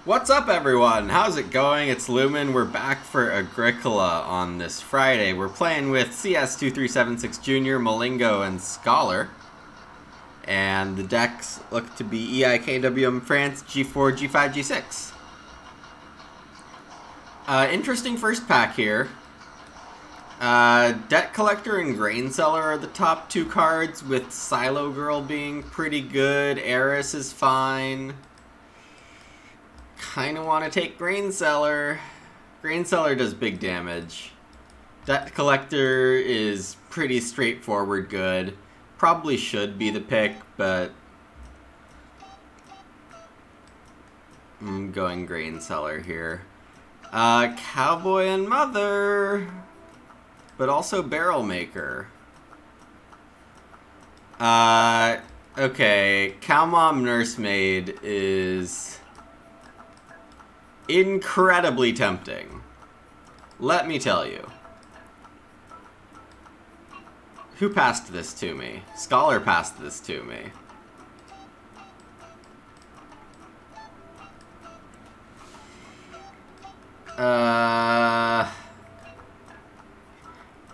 What's up, everyone? How's it going? It's Lumin. We're back for Agricola on this Friday. We're playing with CS2376 Junior, Malingo, and Scholar. And the decks look to be EIKWM France, G4, G5, G6. Interesting first pack here. Debt Collector and Grain Seller are the top two cards, with Silo Girl being pretty good. Eris is fine. Kind of want to take Grain Seller. Grain Seller does big damage. Debt Collector is pretty straightforward good. Probably should be the pick, but I'm going Grain Seller here. Cowboy and Mother, but also Barrel Maker. Okay, Cow Mom Nursemaid is incredibly tempting. Let me tell you. Who passed this to me? Scholar passed this to me.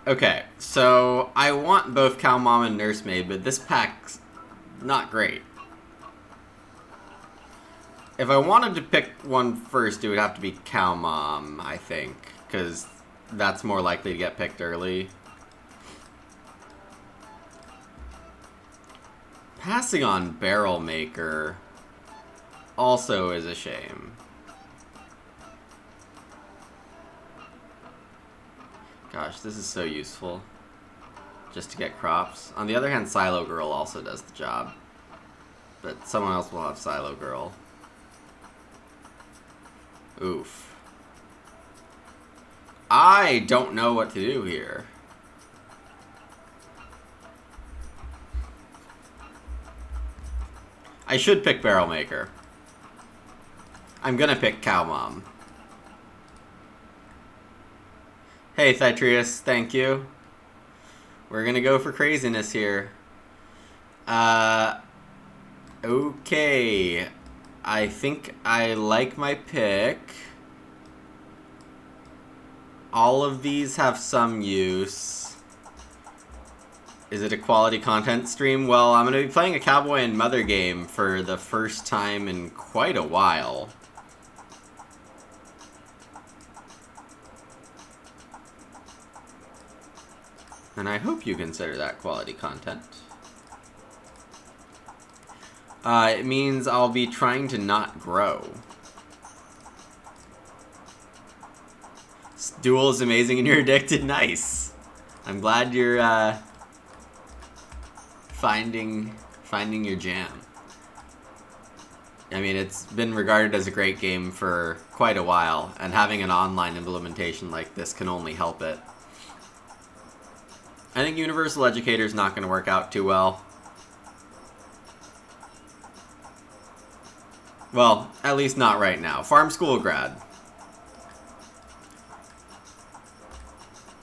Okay, so I want both Cow Mom and Nursemaid, but this pack's not great. If I wanted to pick one first, it would have to be Cow Mom, I think, because that's more likely to get picked early. Passing on Barrel Maker also is a shame. Gosh, this is so useful. Just to get crops. On the other hand, Silo Girl also does the job. But someone else will have Silo Girl. Oof. I don't know what to do here. I should pick Barrel Maker. I'm gonna pick Cow Mom. Hey, Thytrius, thank you. We're gonna go for craziness here. Okay. I think I like my pick. All of these have some use. Is it a quality content stream? Well, I'm going to be playing a Cowboy and Mother game for the first time in quite a while. And I hope you consider that quality content. It means I'll be trying to not grow. This duel is amazing and you're addicted. Nice. I'm glad you're finding your jam. I mean, it's been regarded as a great game for quite a while, and having an online implementation like this can only help it. I think Universal Educator is not going to work out too well. Well, at least not right now. Farm School grad.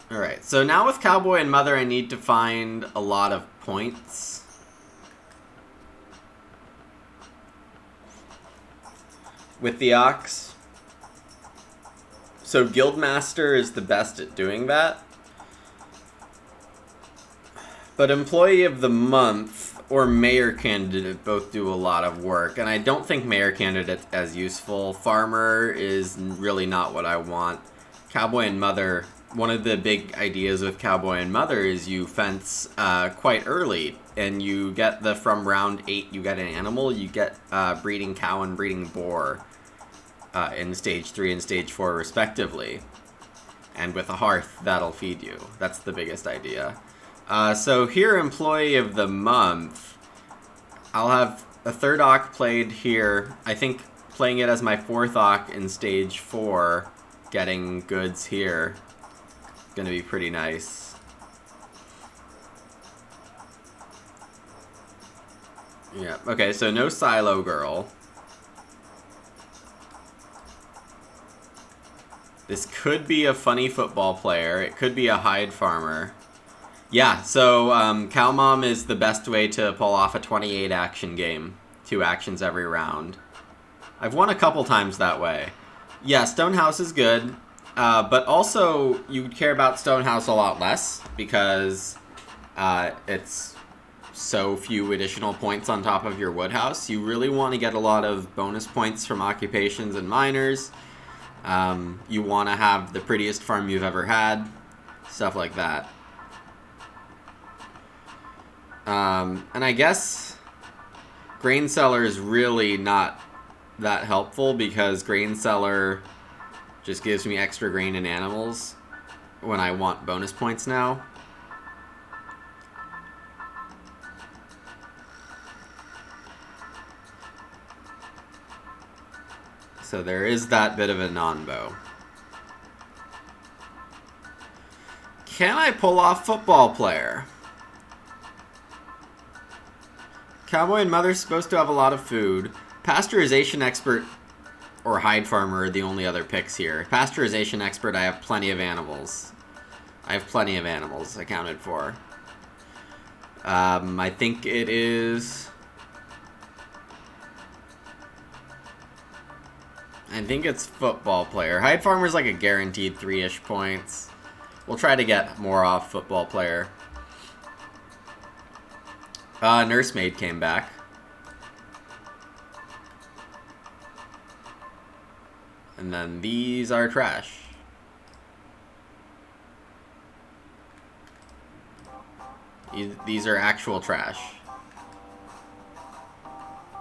Alright, so now with Cowboy and Mother, I need to find a lot of points. With the Ox. So Guildmaster is the best at doing that. But Employee of the Month or Mayor Candidate both do a lot of work, and I don't think Mayor Candidate as useful. Farmer is really not what I want. Cowboy and Mother, one of the big ideas with Cowboy and Mother is you fence quite early, and you get from round 8, you get an animal, you get breeding cow and breeding boar in stage 3 and stage 4 respectively. And with a hearth, that'll feed you. That's the biggest idea. So here, Employee of the Month, I'll have a third Ock played here. I think playing it as my fourth Ock in stage 4, getting goods here, gonna be pretty nice. Yeah, okay, so no Silo Girl. This could be a funny football player. It could be a hide farmer. Yeah, so Cow Mom is the best way to pull off a 28 action game. 2 actions every round. I've won a couple times that way. Yeah, Stonehouse is good, but also you care about Stonehouse a lot less because it's so few additional points on top of your Woodhouse. You really want to get a lot of bonus points from occupations and miners. You want to have the prettiest farm you've ever had, stuff like that. And I guess Grain Cellar is really not that helpful because Grain Cellar just gives me extra grain and animals when I want bonus points now. So there is that bit of a non-bow. Can I pull off football player? Cowboy and Mother's supposed to have a lot of food. Pasteurization expert or hide farmer are the only other picks here. Pasteurization expert, I have plenty of animals. I have plenty of animals accounted for. I think it is... I think it's football player. Hide farmer's like a guaranteed 3-ish points. We'll try to get more off football player. Nursemaid came back. And then these are trash. These are actual trash.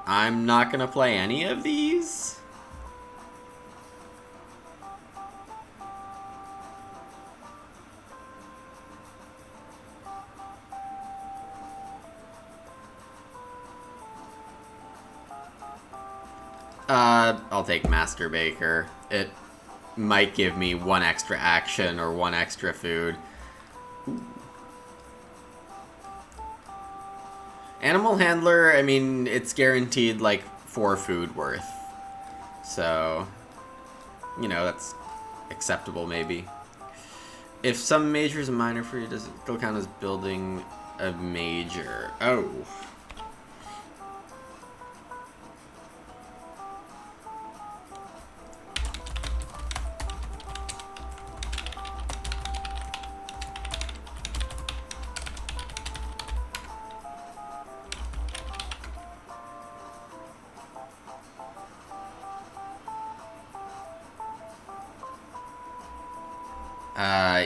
I'm not gonna play any of these. I'll take Master Baker. It might give me 1 extra action or 1 extra food. Ooh. Animal Handler, I mean, it's guaranteed like 4 food worth. So, you know, that's acceptable maybe. If some major is a minor for you, does it still count as building a major? Oh.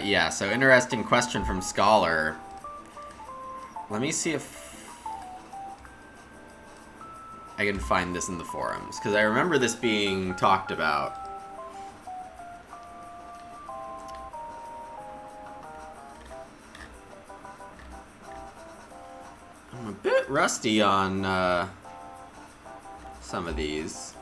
Yeah, so interesting question from Scholar. Let me see if I can find this in the forums, because I remember this being talked about. I'm a bit rusty on some of these.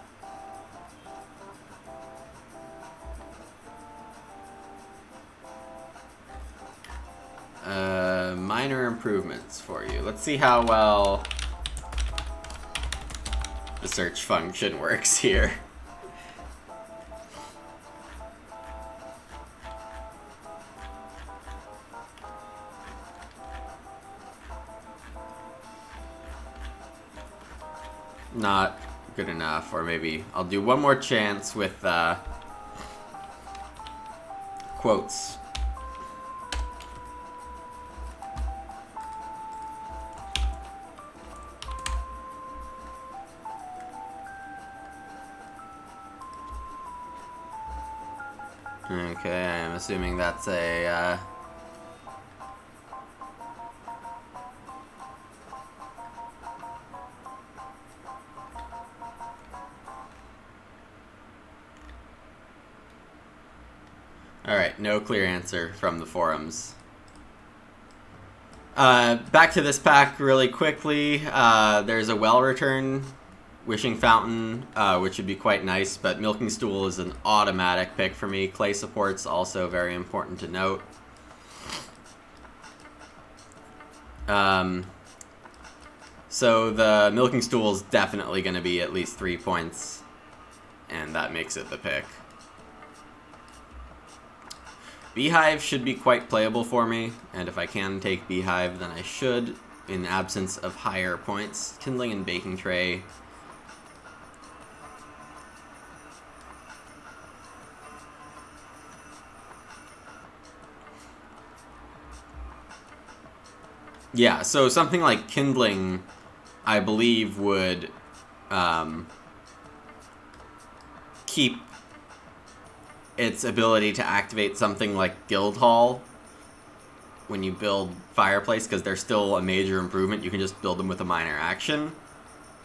Minor improvements for you. Let's see how well the search function works here. Not good enough, or maybe I'll do one more chance with quotes. Okay, I'm assuming that's a, Alright, no clear answer from the forums. Back to this pack really quickly. There's a well return Wishing Fountain, which would be quite nice, but Milking Stool is an automatic pick for me. Clay Support's also very important to note. So the Milking Stool is definitely going to be at least 3 points, and that makes it the pick. Beehive should be quite playable for me, and if I can take Beehive, then I should, in the absence of higher points. Kindling and Baking Tray Yeah, so something like kindling, I believe, would keep its ability to activate something like Guildhall when you build Fireplace, because they're still a major improvement. You can just build them with a minor action.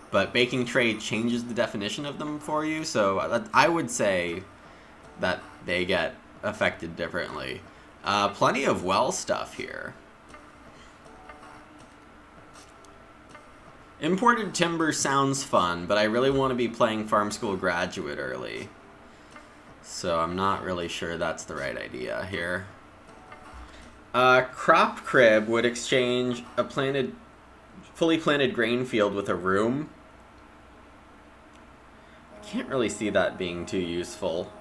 But Baking Tray changes the definition of them for you, so I would say that they get affected differently. Plenty of well stuff here. Imported timber sounds fun, but I really want to be playing Farm School Graduate early. So I'm not really sure that's the right idea here. Crop Crib would exchange a fully planted grain field with a room. I can't really see that being too useful.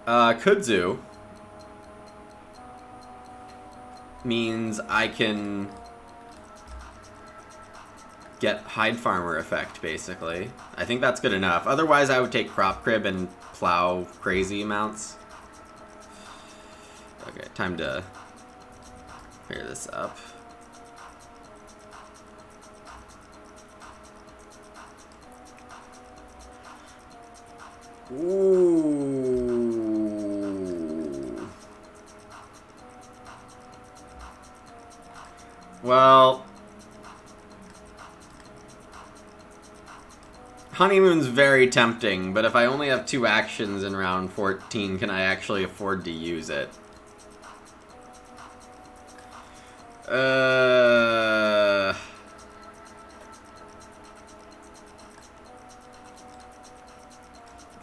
Kudzu means I can get Hide Farmer effect, basically. I think that's good enough. Otherwise, I would take Crop Crib and plow crazy amounts. Okay, time to clear this up. Ooh. Well, Honeymoon's very tempting, but if I only have 2 actions in round 14, can I actually afford to use it?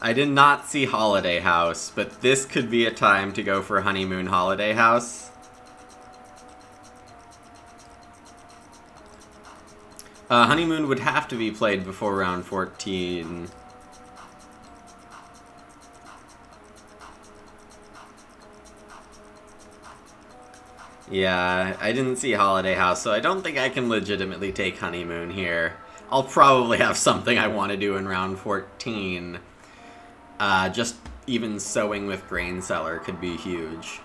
I did not see Holiday House, but this could be a time to go for Honeymoon Holiday House. Honeymoon would have to be played before round 14. Yeah, I didn't see Holiday House, so I don't think I can legitimately take Honeymoon here. I'll probably have something I want to do in round 14. Just even sowing with Grain Cellar could be huge.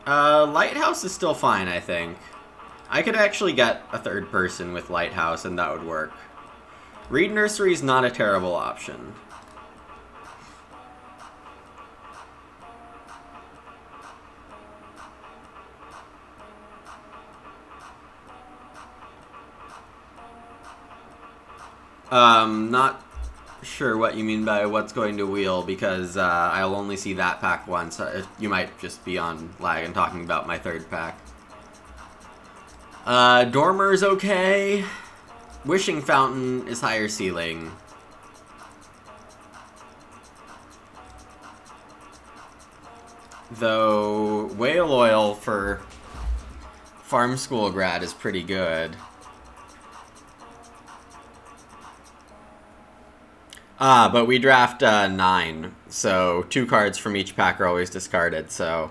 Lighthouse is still fine, I think. I could actually get a 3rd person with Lighthouse, and that would work. Reed Nursery is not a terrible option. Not sure what you mean by what's going to wheel, because I'll only see that pack once. You might just be on lag and talking about my 3rd pack. Dormer's okay. Wishing Fountain is higher ceiling. Though Whale Oil for Farm School Grad is pretty good. But we draft 9, so 2 cards from each pack are always discarded, so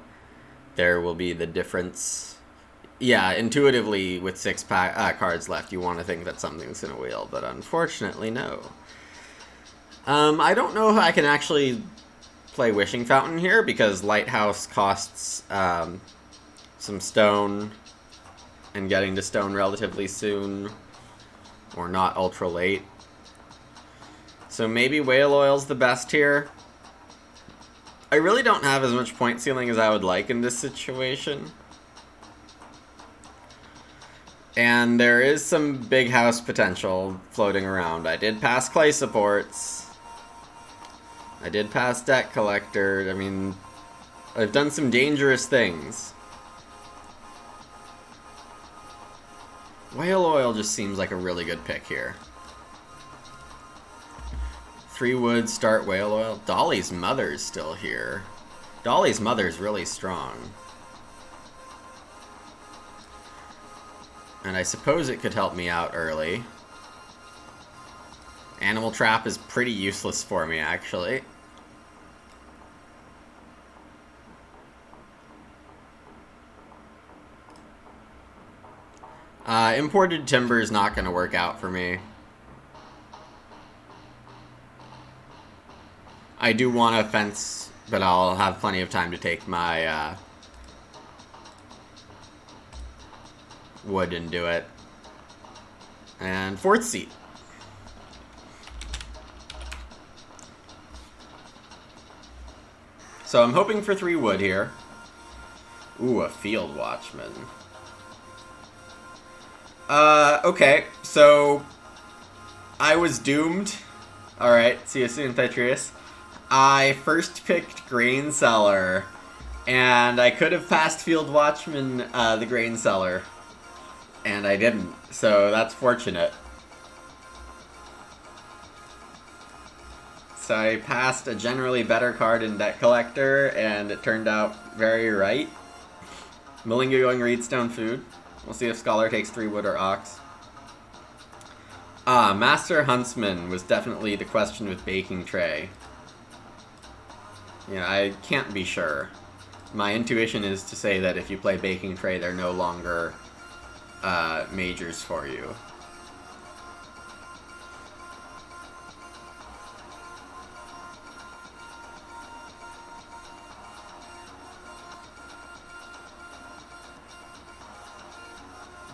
there will be the difference. Yeah, intuitively, with 6 cards left, you want to think that something's going to wheel, but unfortunately, no. I don't know if I can actually play Wishing Fountain here, because Lighthouse costs some stone, and getting to stone relatively soon, or not ultra late. So maybe Whale Oil's the best here. I really don't have as much point ceiling as I would like in this situation. And there is some big house potential floating around. I did pass Clay Supports. I did pass Debt Collector. I mean, I've done some dangerous things. Whale Oil just seems like a really good pick here. 3 wood, start Whale Oil. Dolly's Mother's still here. Dolly's Mother's really strong. And I suppose it could help me out early. Animal Trap is pretty useless for me, actually. Imported Timber is not going to work out for me. I do want a fence, but I'll have plenty of time to take my wood and do it. And fourth seat. So I'm hoping for 3 wood here. Ooh, a field watchman. Okay, so I was doomed. Alright, see you soon, Petrius. I first picked grain seller, and I could have passed field watchman the grain seller, and I didn't, so that's fortunate. So I passed a generally better card in Debt Collector, and it turned out very right. Malinga going Reedstone Food. We'll see if Scholar takes 3 wood or ox. Master Huntsman was definitely the question with Baking Tray. Yeah, I can't be sure. My intuition is to say that if you play Baking Tray, they're no longer majors for you.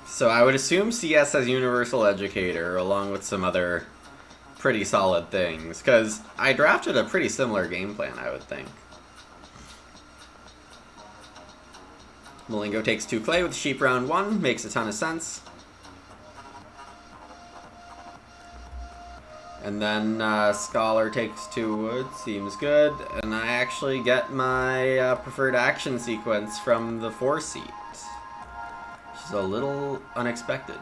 So I would assume CS has Universal Educator, along with some other pretty solid things, because I drafted a pretty similar game plan, I would think. Malingo takes 2 clay with sheep round 1, makes a ton of sense. And then Scholar takes 2 wood, seems good, and I actually get my preferred action sequence from the 4 seat. Which is a little unexpected.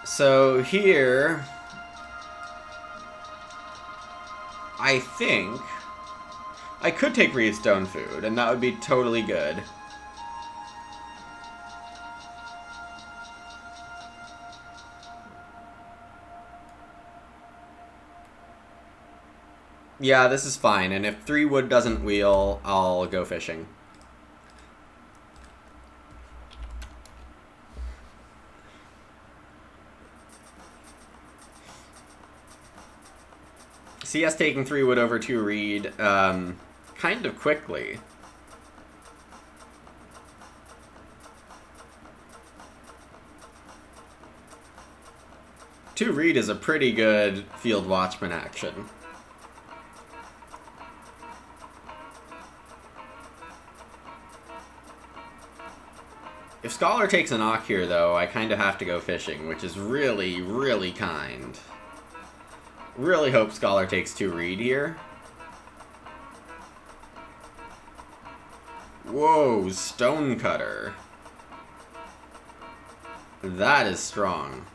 So here, I think I could take Reedstone Food, and that would be totally good. Yeah, this is fine, and if 3 wood doesn't wheel, I'll go fishing. CS taking 3 wood over 2 reed, kind of quickly. Two reed is a pretty good field watchman action. If Scholar takes an Auk here, though, I kind of have to go fishing, which is really, really kind. Really hope Scholar takes 2 reed here. Whoa, Stonecutter. That is strong.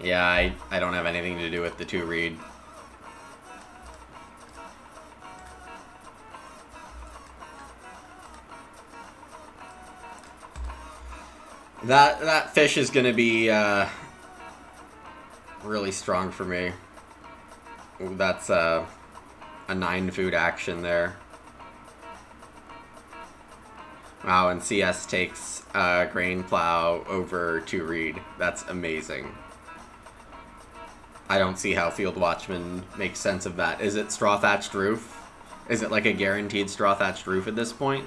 Yeah, I don't have anything to do with the 2 reed. That fish is gonna be really strong for me. Ooh, that's a 9 food action there. Wow, and CS takes grain plow over 2 reed. That's amazing. I don't see how Field Watchman makes sense of that. Is it straw thatched roof? Is it like a guaranteed straw thatched roof at this point?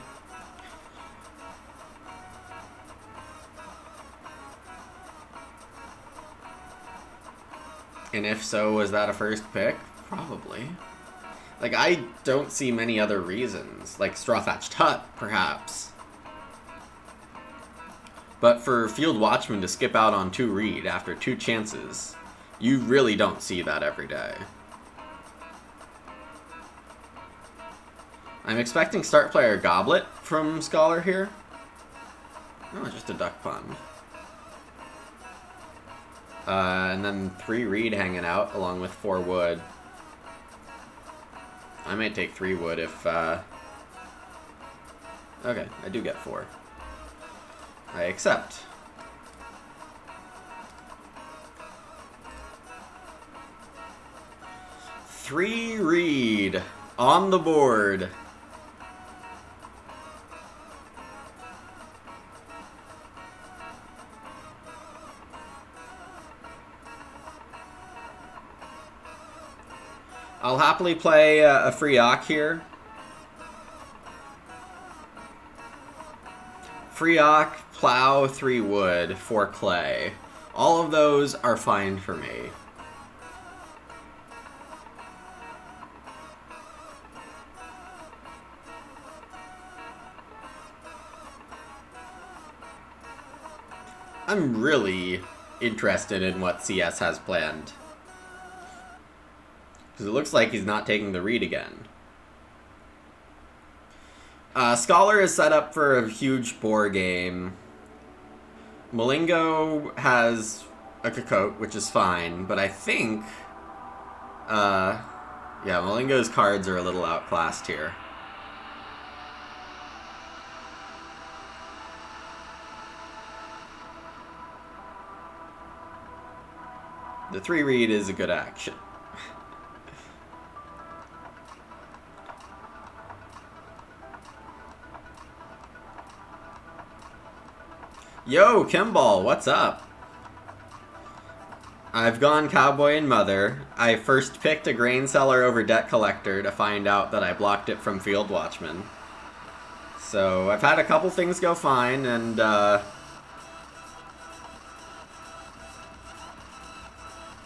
And if so, was that a first pick? Probably. Like, I don't see many other reasons. Like, straw thatched hut, perhaps. But for Field Watchman to skip out on 2 reed after 2 chances, you really don't see that every day. I'm expecting start player Goblet from Scholar here. Oh, just a duck pond. And then 3 reed hanging out along with 4 wood. I might take 3 wood if... Okay, I do get 4. I accept. Three reed on the board. I'll happily play a free Ock here. Free Ock, plow, 3 wood, 4 clay. All of those are fine for me. I'm really interested in what CS has planned. Because it looks like he's not taking the read again. Scholar is set up for a huge boar game. Malingo has a Cocotte, which is fine, but I think... yeah, Malingo's cards are a little outclassed here. The 3 read is a good action. Yo, Kimball, what's up? I've gone Cowboy and Mother. I first picked a Grain Seller over Debt Collector to find out that I blocked it from Field Watchman. So I've had a couple things go fine, and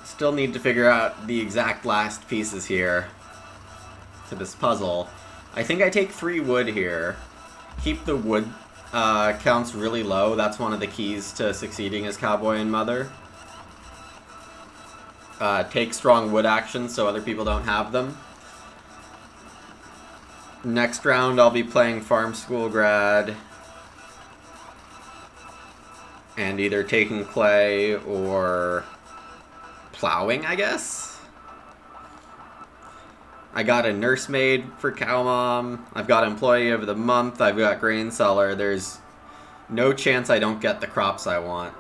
still need to figure out the exact last pieces here to this puzzle. I think I take 3 wood here. Keep the wood counts really low. That's one of the keys to succeeding as Cowboy and Mother. Take strong wood actions so other people don't have them. Next round I'll be playing Farm School Grad and either taking clay or plowing, I guess. I got a nursemaid for Cow Mom. I've got Employee of the Month. I've got Grain Seller. There's no chance I don't get the crops I want.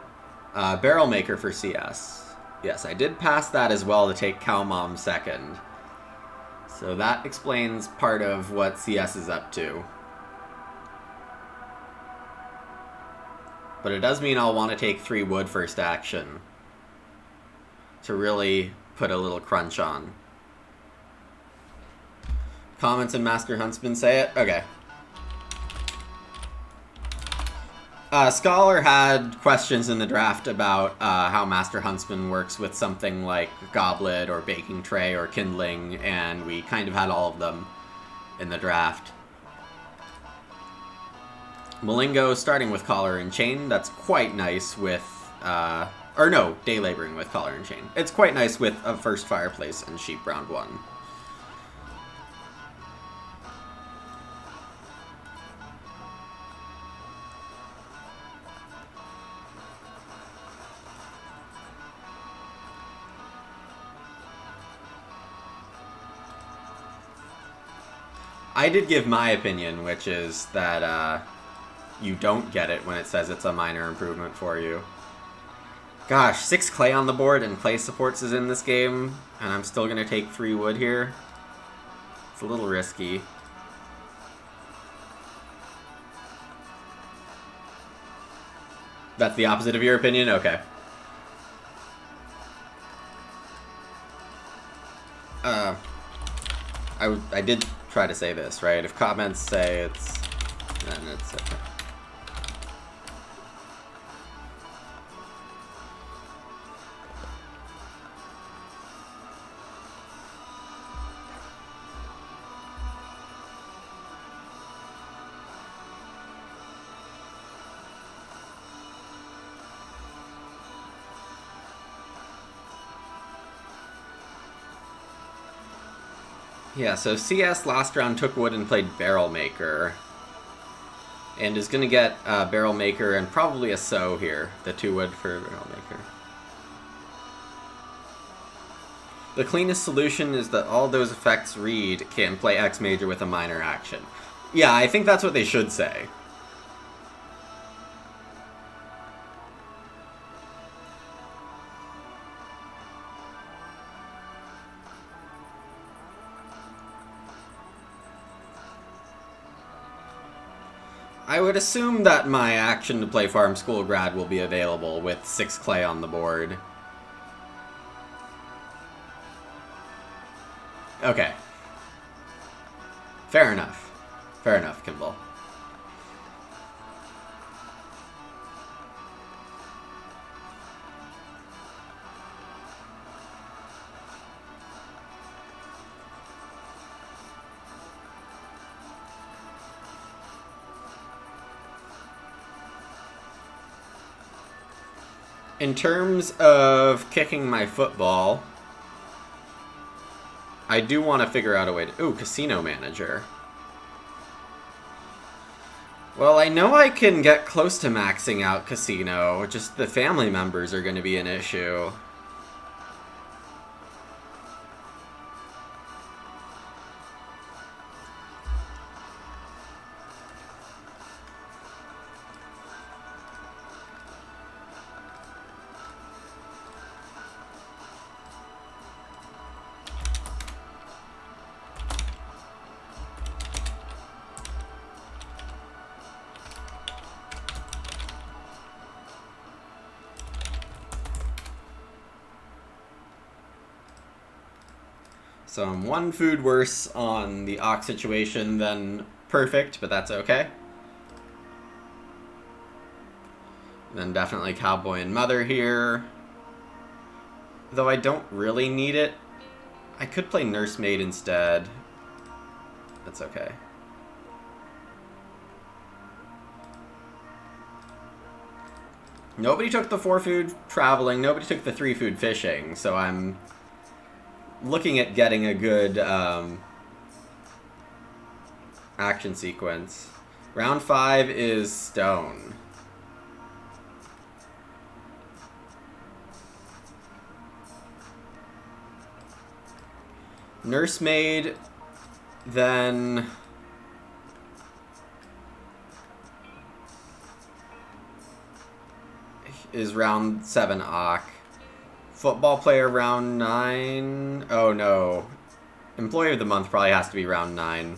Barrel Maker for CS. Yes, I did pass that as well to take Cow Mom second. So that explains part of what CS is up to. But it does mean I'll want to take 3 wood first action to really put a little crunch on. Comments and Master Huntsman say it? Okay. Scholar had questions in the draft about how Master Huntsman works with something like Goblet or Baking Tray or Kindling, and we kind of had all of them in the draft. Malingo starting with Collar and Chain. That's quite nice with... or no, Day Laboring with Collar and Chain. It's quite nice with a First Fireplace and Sheep round 1. I did give my opinion, which is that you don't get it when it says it's a minor improvement for you. Gosh, 6 clay on the board and clay supports is in this game, and I'm still going to take 3 wood here. It's a little risky. That's the opposite of your opinion? Okay. I did try to say this, right? If comments say it's... then it's okay. Yeah, so CS last round took wood and played Barrel Maker. And is going to get Barrel Maker and probably a Sow here. The 2 wood for Barrel Maker. The cleanest solution is that all those effects read can play X Major with a minor action. Yeah, I think that's what they should say. I would assume that my action to play Farm School Grad will be available with 6 clay on the board. Okay. Fair enough. Fair enough, Kimball. In terms of kicking my football, I do want to figure out a way to... Ooh, casino manager. Well, I know I can get close to maxing out casino, just the family members are going to be an issue. So I'm one food worse on the ox situation than perfect, but that's okay. Then definitely cowboy and mother here. Though I don't really need it. I could play nursemaid instead. That's okay. Nobody took the 4 food traveling, nobody took the 3 food fishing, so I'm looking at getting a good action sequence. Round 5 is stone. Nursemaid, then is round 7 Ock. Football player round 9. Oh no. Employee of the month probably has to be round 9.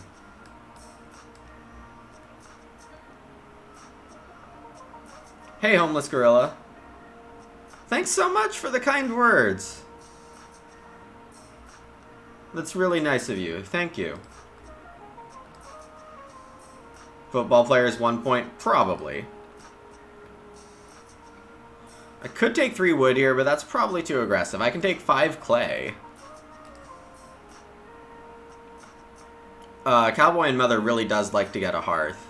Hey, homeless gorilla. Thanks so much for the kind words. That's really nice of you. Thank you. Football player is 1 point? Probably. I could take 3 wood here, but that's probably too aggressive. I can take 5 clay. Cowboy and Mother really does like to get a hearth.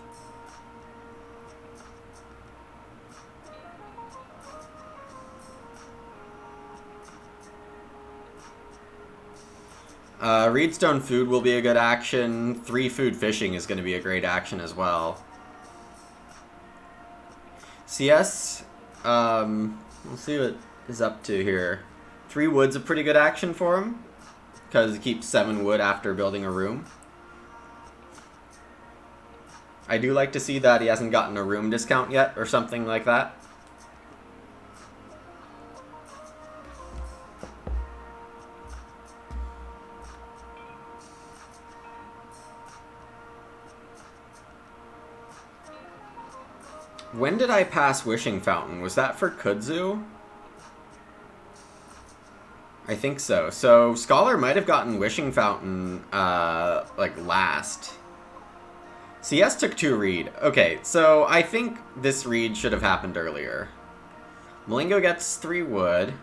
Reedstone food will be a good action. 3 food fishing is going to be a great action as well. CS, we'll see what is up to here. 3 wood's a pretty good action for him, because he keeps 7 wood after building a room. I do like to see that he hasn't gotten a room discount yet, or something like that. When did I pass Wishing Fountain? Was that for Kudzu? I think so. So, Scholar might have gotten Wishing Fountain, like, last. CS took 2 read. Okay, so I think this read should have happened earlier. Malingo gets 3 wood.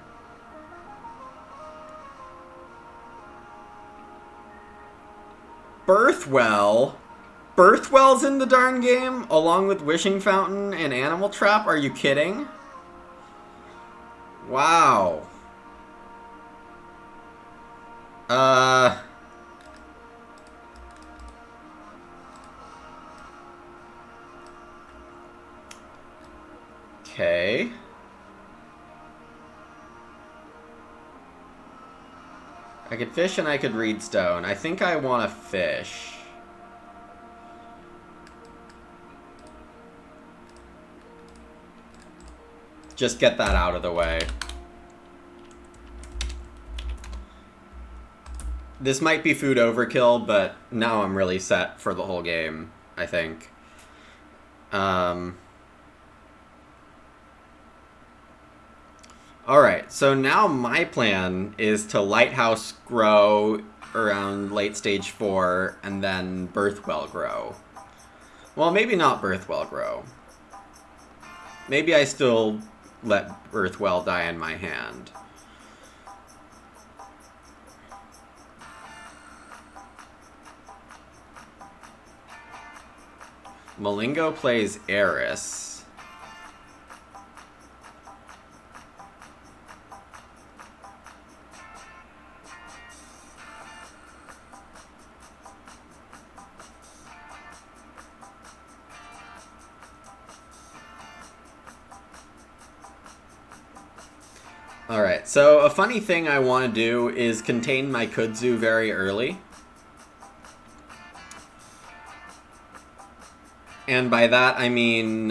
Birthwell. Birthwell's in the darn game, along with Wishing Fountain and Animal Trap? Are you kidding? Wow. Okay. I could fish and I could read stone. I think I want to fish. Just get that out of the way. This might be food overkill, but now I'm really set for the whole game, I think. Alright, so now my plan is to Lighthouse grow around late stage 4, and then Birthwell grow. Well, maybe not Birthwell grow. Maybe I still let Birthwell die in my hand. Malingo plays Eris. Alright, so a funny thing I want to do is contain my Kudzu very early. And by that I mean,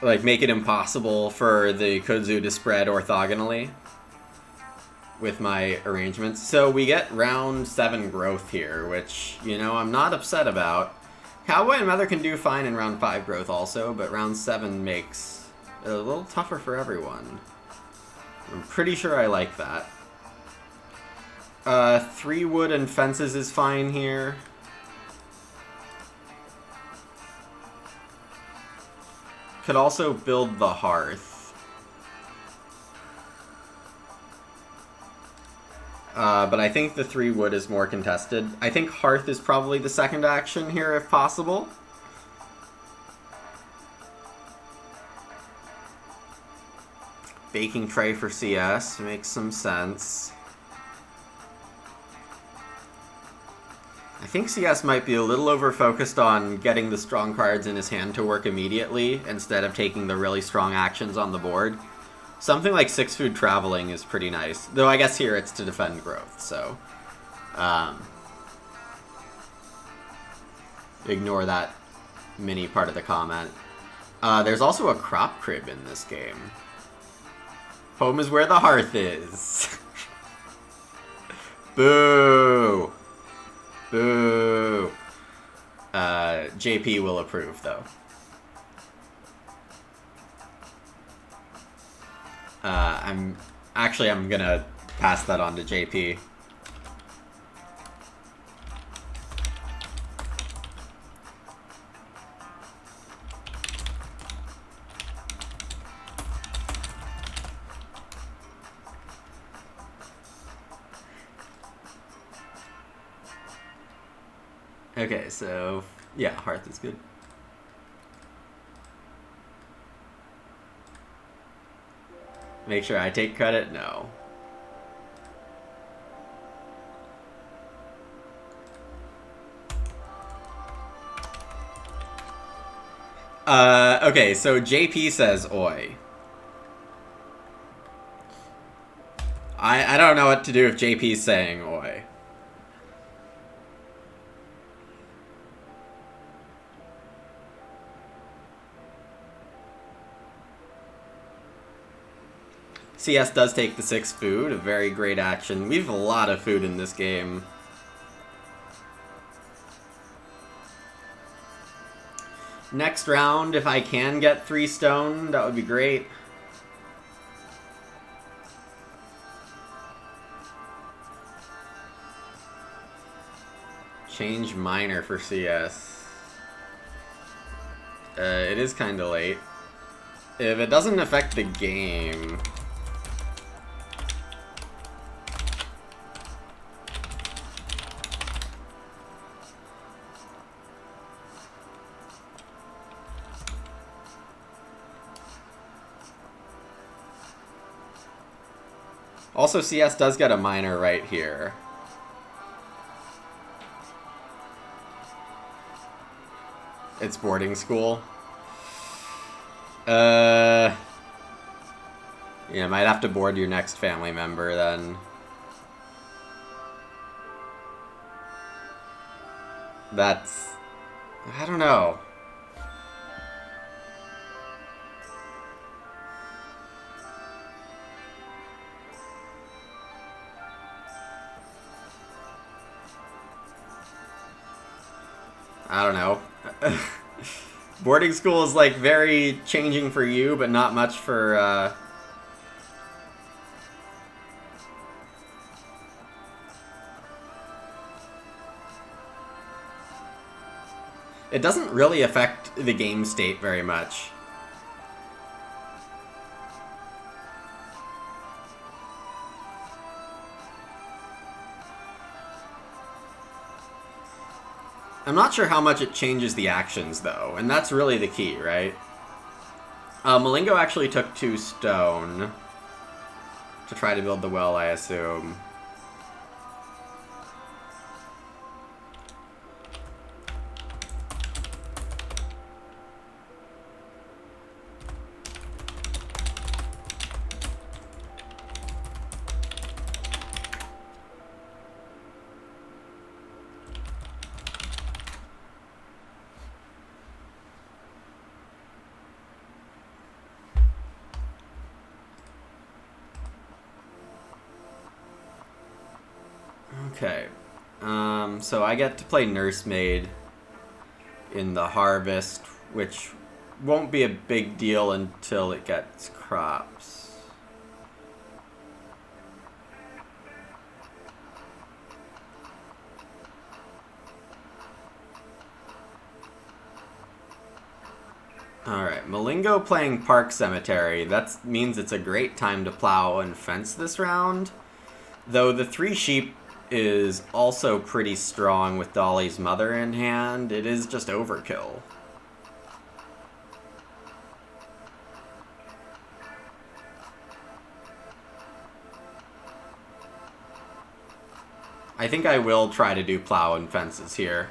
like, make it impossible for the Kudzu to spread orthogonally with my arrangements. So we get round 7 growth here, which, you know, I'm not upset about. Cowboy and Mother can do fine in round 5 growth also, but round 7 makes it a little tougher for everyone. I'm pretty sure I like that. 3 wood and fences is fine here. Could also build the hearth. But I think the 3 wood is more contested. I think hearth is probably the second action here if possible. Baking tray for CS makes some sense. I think CS might be a little over-focused on getting the strong cards in his hand to work immediately instead of taking the really strong actions on the board. Something like 6 food traveling is pretty nice. Though I guess here it's to defend growth, so... ignore that mini part of the comment. There's also a crop crib in this game. Home is where the hearth is. Boo! Boo! JP will approve, though. I'm gonna pass that on to JP. Okay, so yeah, hearth is good. Make sure I take credit? No. Okay, so JP says oi. I don't know what to do if JP's saying oi. CS does take the 6 food, a very great action. We have a lot of food in this game. Next round, if I can get 3 stone, that would be great. Change miner for CS. It is kind of late. If it doesn't affect the game... Also, CS does get a miner right here. It's boarding school. Yeah, might have to board your next family member then. That's... I don't know. I don't know. Boarding school is like very changing for you, but not much for it doesn't really affect the game state very much. I'm not sure how much it changes the actions, though, and that's really the key, right? Malingo actually took 2 stone to try to build the well, I assume. Okay, so I get to play nursemaid in the harvest, which won't be a big deal until it gets crops. Alright, Malingo playing Park Cemetery. That means it's a great time to plow and fence this round. Though the 3 sheep is also pretty strong with Dolly's mother in hand. It is just overkill. I think I will try to do plow and fences here,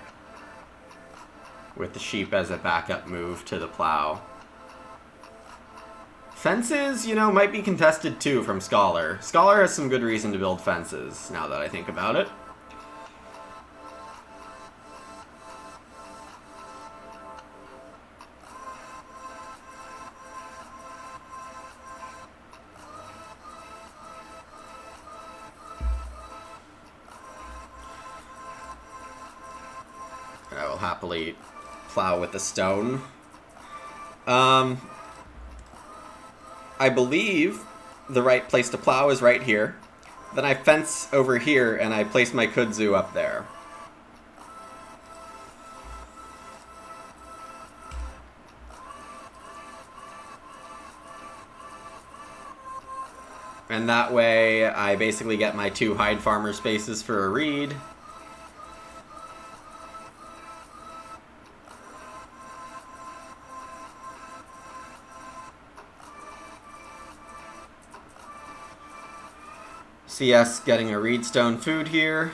with the sheep as a backup move to the plow. Fences, you know, might be contested too from Scholar. Scholar has some good reason to build fences, now that I think about it. I will happily plow with the stone. I believe the right place to plow is right here. Then I fence over here and I place my kudzu up there. And that way I basically get my 2 hide farmer spaces for a reed. CS getting a reedstone food here.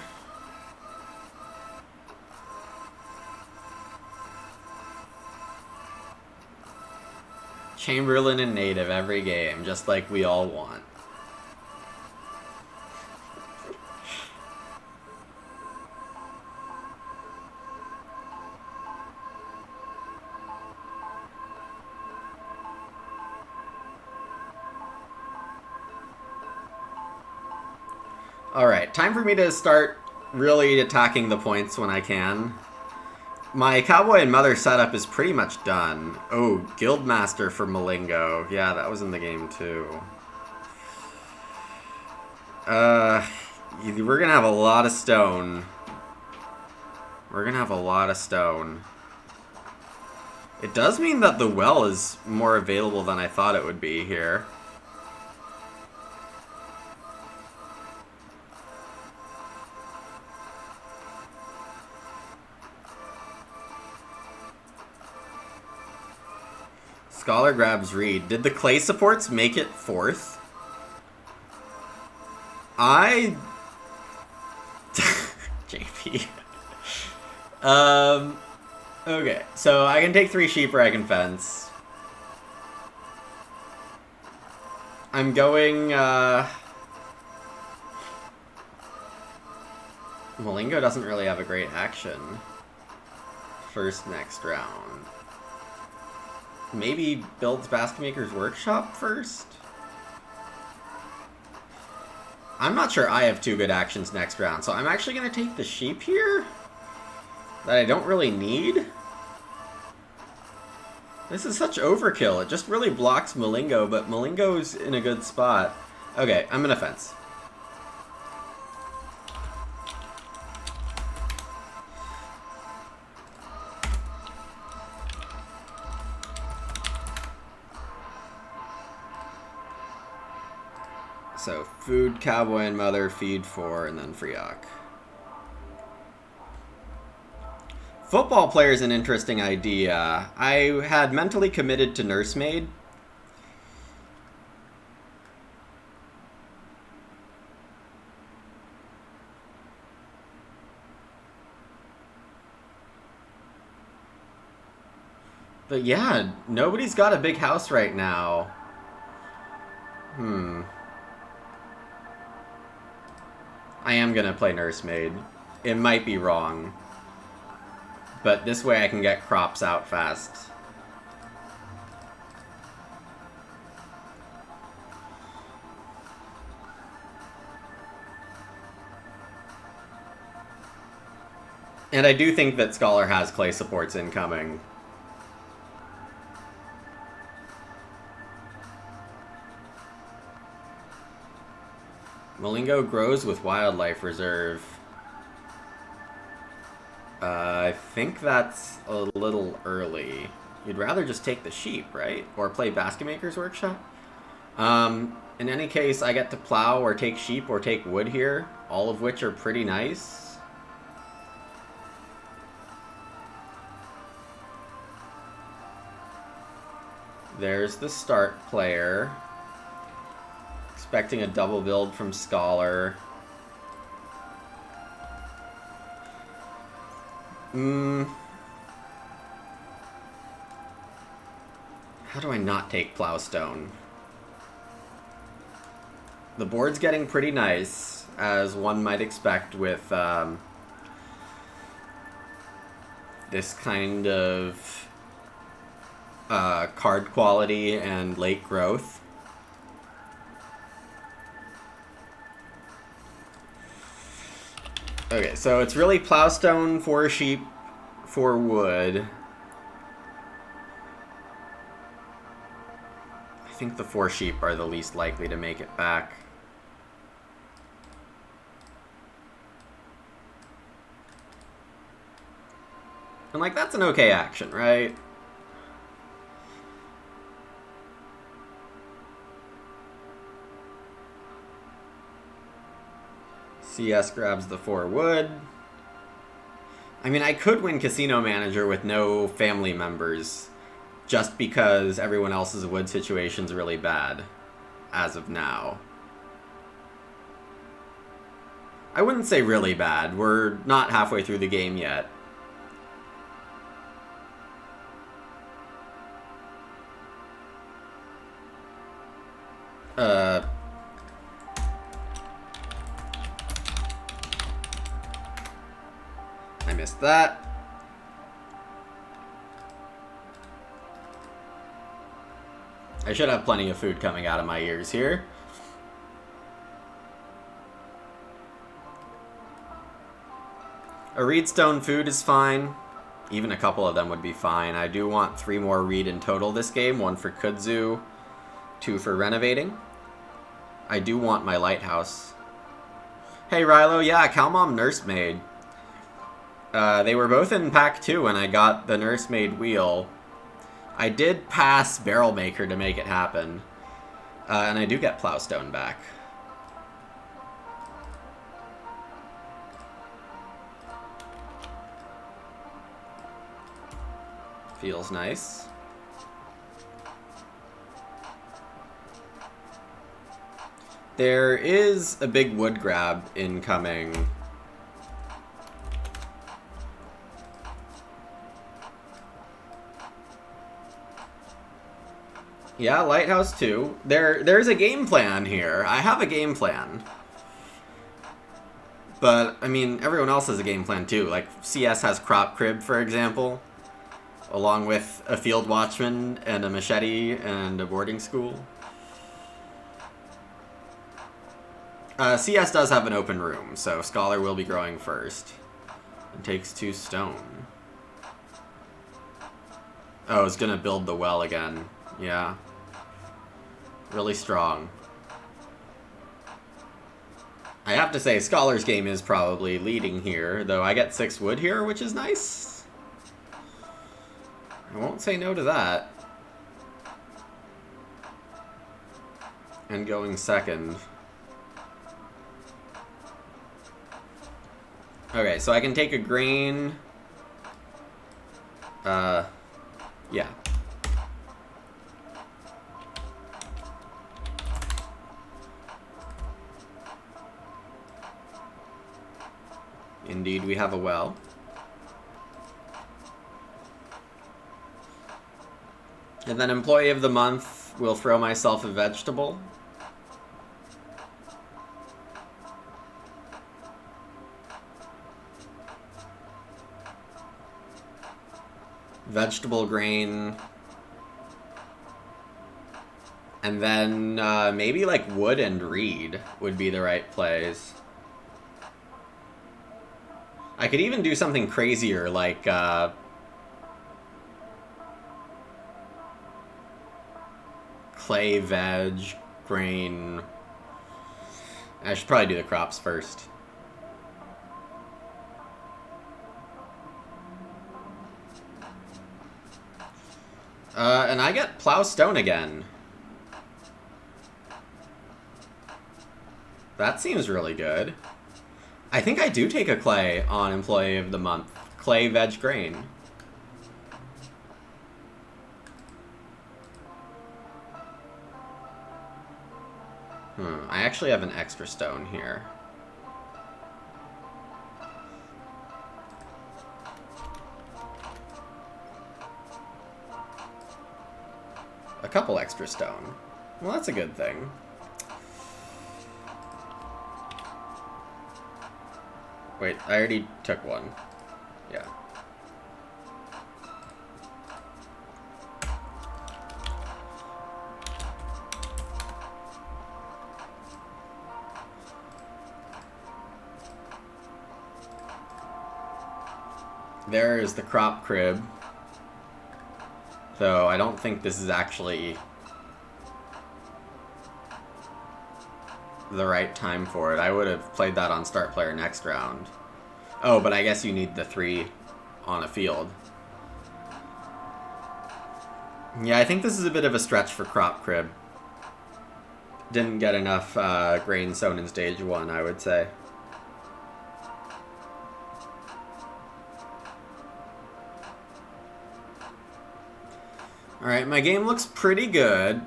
Chamberlain and native every game, just like we all want. Alright, time for me to start really attacking the points when I can. My Cowboy and Mother setup is pretty much done. Oh, Guildmaster for Malingo. Yeah, that was in the game too. We're gonna have a lot of stone. We're gonna have a lot of stone. It does mean that the well is more available than I thought it would be here. Scholar grabs Reed. Did the clay supports make it 4th? JP. Okay, so I can take 3 sheep or I can fence. I'm going, Malingo doesn't really have a great action. First next round. Maybe builds Basketmaker's Workshop first? I'm not sure I have 2 good actions next round, so I'm actually going to take the sheep here that I don't really need. This is such overkill. It just really blocks Malingo, but Malingo's in a good spot. Okay, I'm gonna fence. So, food, cowboy and mother, feed 4, and then Freok. Football player is an interesting idea. I had mentally committed to nursemaid. But yeah, nobody's got a big house right now. I am gonna play nursemaid. It might be wrong. But this way I can get crops out fast. And I do think that Scholar has clay supports incoming. Malingo grows with Wildlife Reserve. I think that's a little early. You'd rather just take the sheep, right? Or play Basket Maker's Workshop? In any case, I get to plow or take sheep or take wood here, all of which are pretty nice. There's the start player. Expecting a double build from Scholar. How do I not take Plowstone? The board's getting pretty nice, as one might expect with this kind of card quality and late growth. Okay, so it's really Plowstone, 4 sheep, 4 wood. I think the 4 sheep are the least likely to make it back. And like, that's an okay action, right? CS grabs the 4 wood. I mean, I could win Casino Manager with no family members, just because everyone else's wood situation's really bad, as of now. I wouldn't say really bad. We're not halfway through the game yet. I missed that. I should have plenty of food coming out of my ears here. A reedstone food is fine. Even a couple of them would be fine. I do want 3 more reed in total this game. 1 for kudzu, 2 for renovating. I do want my lighthouse. Hey Rilo, yeah, Calmom nursemaid. They were both in pack 2 and I got the nursemaid wheel. I did pass Barrel Maker to make it happen. And I do get Plowstone back. Feels nice. There is a big wood grab incoming. Yeah, Lighthouse 2. There's a game plan here. I have a game plan. But, I mean, everyone else has a game plan too. Like, CS has Crop Crib, for example. Along with a Field Watchman and a Machete and a boarding school. CS does have an open room, so Scholar will be growing first. And takes 2 stone. Oh, it's gonna build the well again. Yeah. Really strong. I have to say, Scholar's Game is probably leading here, though I get 6 wood here, which is nice. I won't say no to that. And going second. Okay, so I can take a grain. Yeah. Indeed, we have a well. And then Employee of the Month will throw myself a vegetable. Vegetable grain. And then maybe like wood and reed would be the right plays. I could even do something crazier like clay, veg, grain. I should probably do the crops first. And I get plow stone again. That seems really good. I think I do take a clay on Employee of the Month. Clay, veg, grain. I actually have an extra stone here. A couple extra stone. Well, that's a good thing. Wait, I already took one. Yeah. There is the crop crib. So I don't think this is actually the right time for it. I would have played that on start player next round. Oh, but I guess you need the 3 on a field. Yeah, I think this is a bit of a stretch for crop crib. Didn't get enough grain sown in stage 1, I would say. Alright, my game looks pretty good.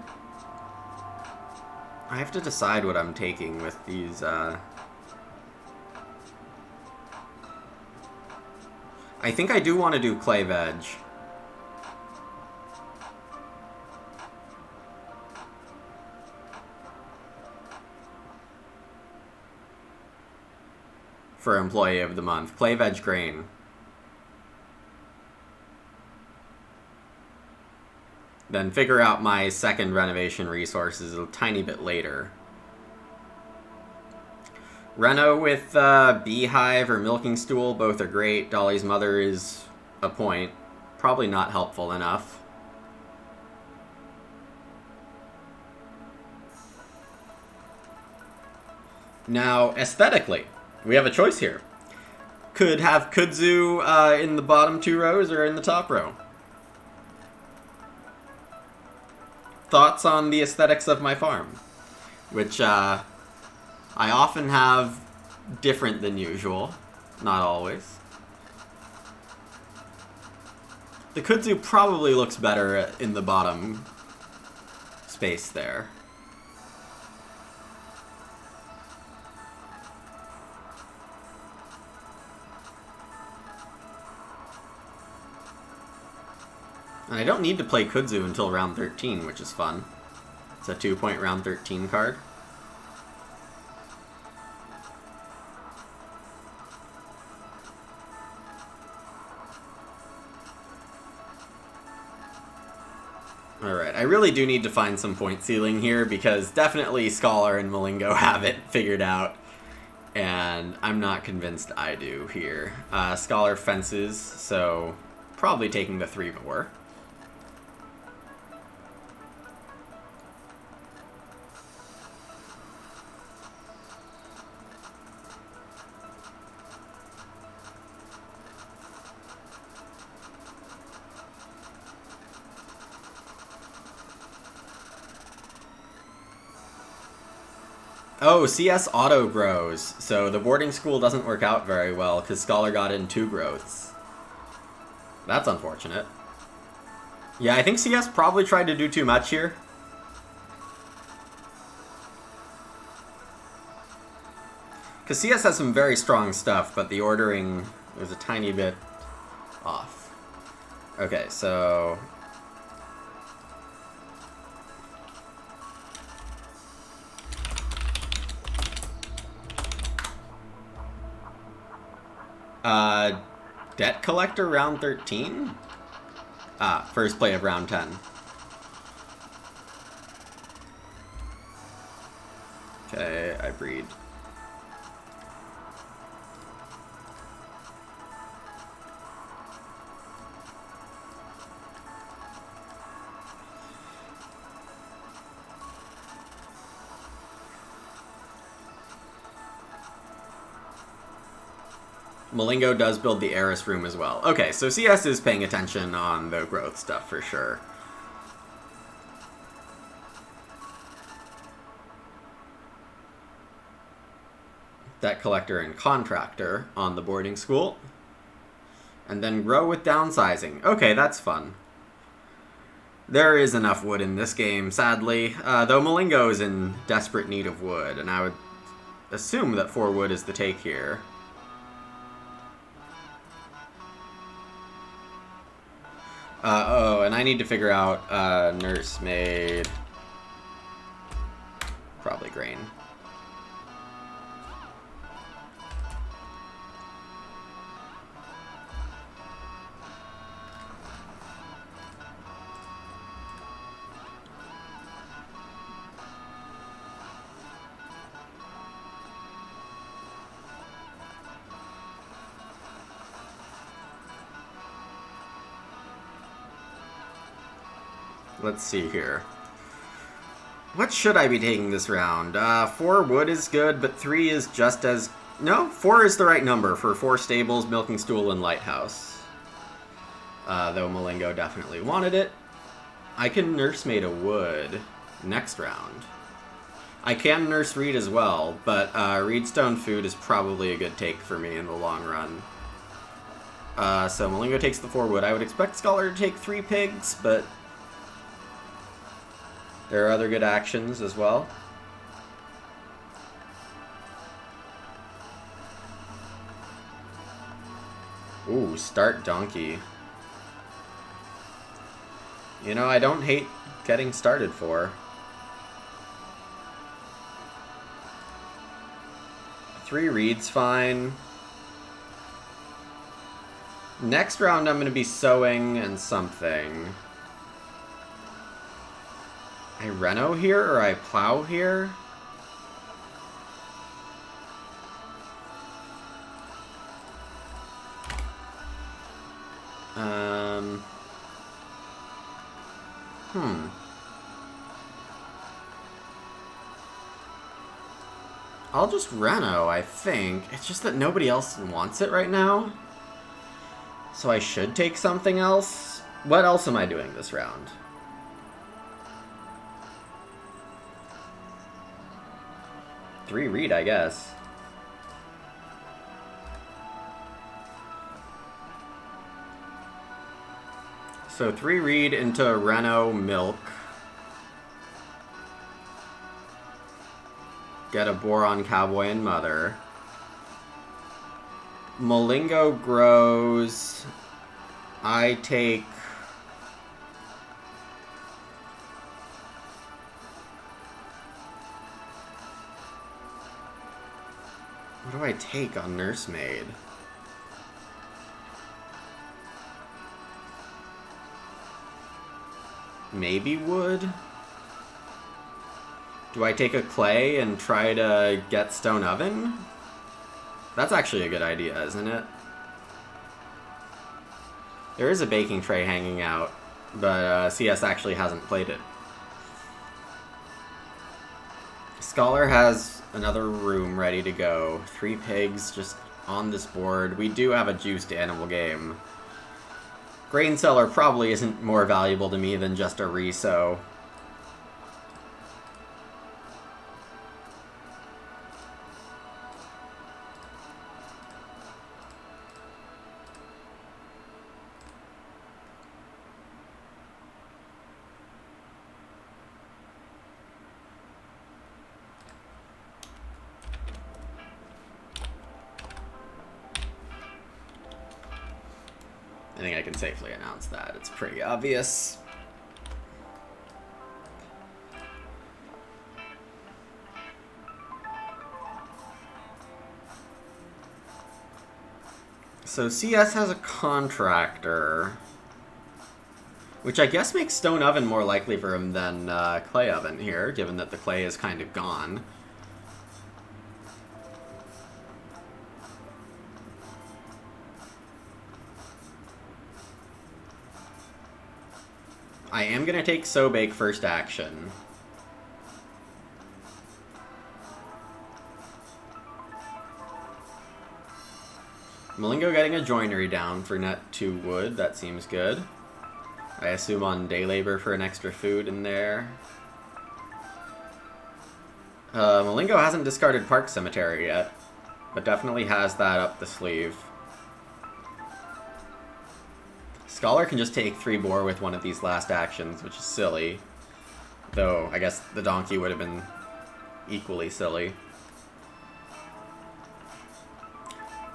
I have to decide what I'm taking with these, I think I do want to do clay veg. For Employee of the Month. Clay veg grain. Then figure out my second renovation resources a tiny bit later. Reno with beehive or milking stool, both are great. Dolly's mother is a point. Probably not helpful enough. Now, aesthetically, we have a choice here. Could have kudzu in the bottom 2 rows or in the top row. Thoughts on the aesthetics of my farm, which I often have different than usual, not always. The kudzu probably looks better in the bottom space there. And I don't need to play kudzu until round 13, which is fun. It's a 2-point round 13 card. Alright, I really do need to find some point ceiling here, because definitely Scholar and Malingo have it figured out. And I'm not convinced I do here. Scholar fences, so probably taking the 3 more. Oh, CS auto grows. So the boarding school doesn't work out very well because Scholar got in 2 growths. That's unfortunate. Yeah, I think CS probably tried to do too much here. Because CS has some very strong stuff, but the ordering was a tiny bit off. Okay, so... Debt Collector round 13? Ah, first play of round 10. Okay, I breed. Malingo does build the Heiress room as well. Okay, so CS is paying attention on the growth stuff for sure. Debt Collector and Contractor on the boarding school. And then grow with downsizing. Okay, that's fun. There is enough wood in this game, sadly. Though Malingo is in desperate need of wood, and I would assume that 4 wood is the take here. Oh, and I need to figure out nursemaid. Probably grain. Let's see here. What should I be taking this round? 4 wood is good, but 3 is just as... No, 4 is the right number for 4 stables, milking stool, and lighthouse. Though Malingo definitely wanted it. I can nursemaid a wood next round. I can nurse Reed as well, but Reedstone food is probably a good take for me in the long run. So Malingo takes the 4 wood. I would expect Scholar to take 3 pigs, but... there are other good actions as well. Ooh, start donkey. You know, I don't hate getting started for. 3 reeds fine. Next round I'm going to be sewing and something. I reno here or I plow here? I'll just reno, I think. It's just that nobody else wants it right now. So I should take something else. What else am I doing this round? Three reed, I guess. So 3 reed into Reno milk. Get a boron cowboy and mother. Malingo grows. I take... what do I take on nursemaid? Maybe wood? Do I take a clay and try to get stone oven? That's actually a good idea, isn't it? There is a baking tray hanging out, but CS actually hasn't played it. Scholar has another room ready to go. 3 pigs just on this board. We do have a juiced animal game. Grain cellar probably isn't more valuable to me than just a resow. I think I can safely announce that. It's pretty obvious. So CS has a contractor, which I guess makes stone oven more likely for him than clay oven here, given that the clay is kind of gone. I am going to take So Bake first action. Malingo getting a joinery down for net 2 wood. That seems good. I assume on day labor for an extra food in there. Malingo hasn't discarded Park Cemetery yet, but definitely has that up the sleeve. Scholar can just take 3 boar with one of these last actions, which is silly. Though, I guess the donkey would have been equally silly.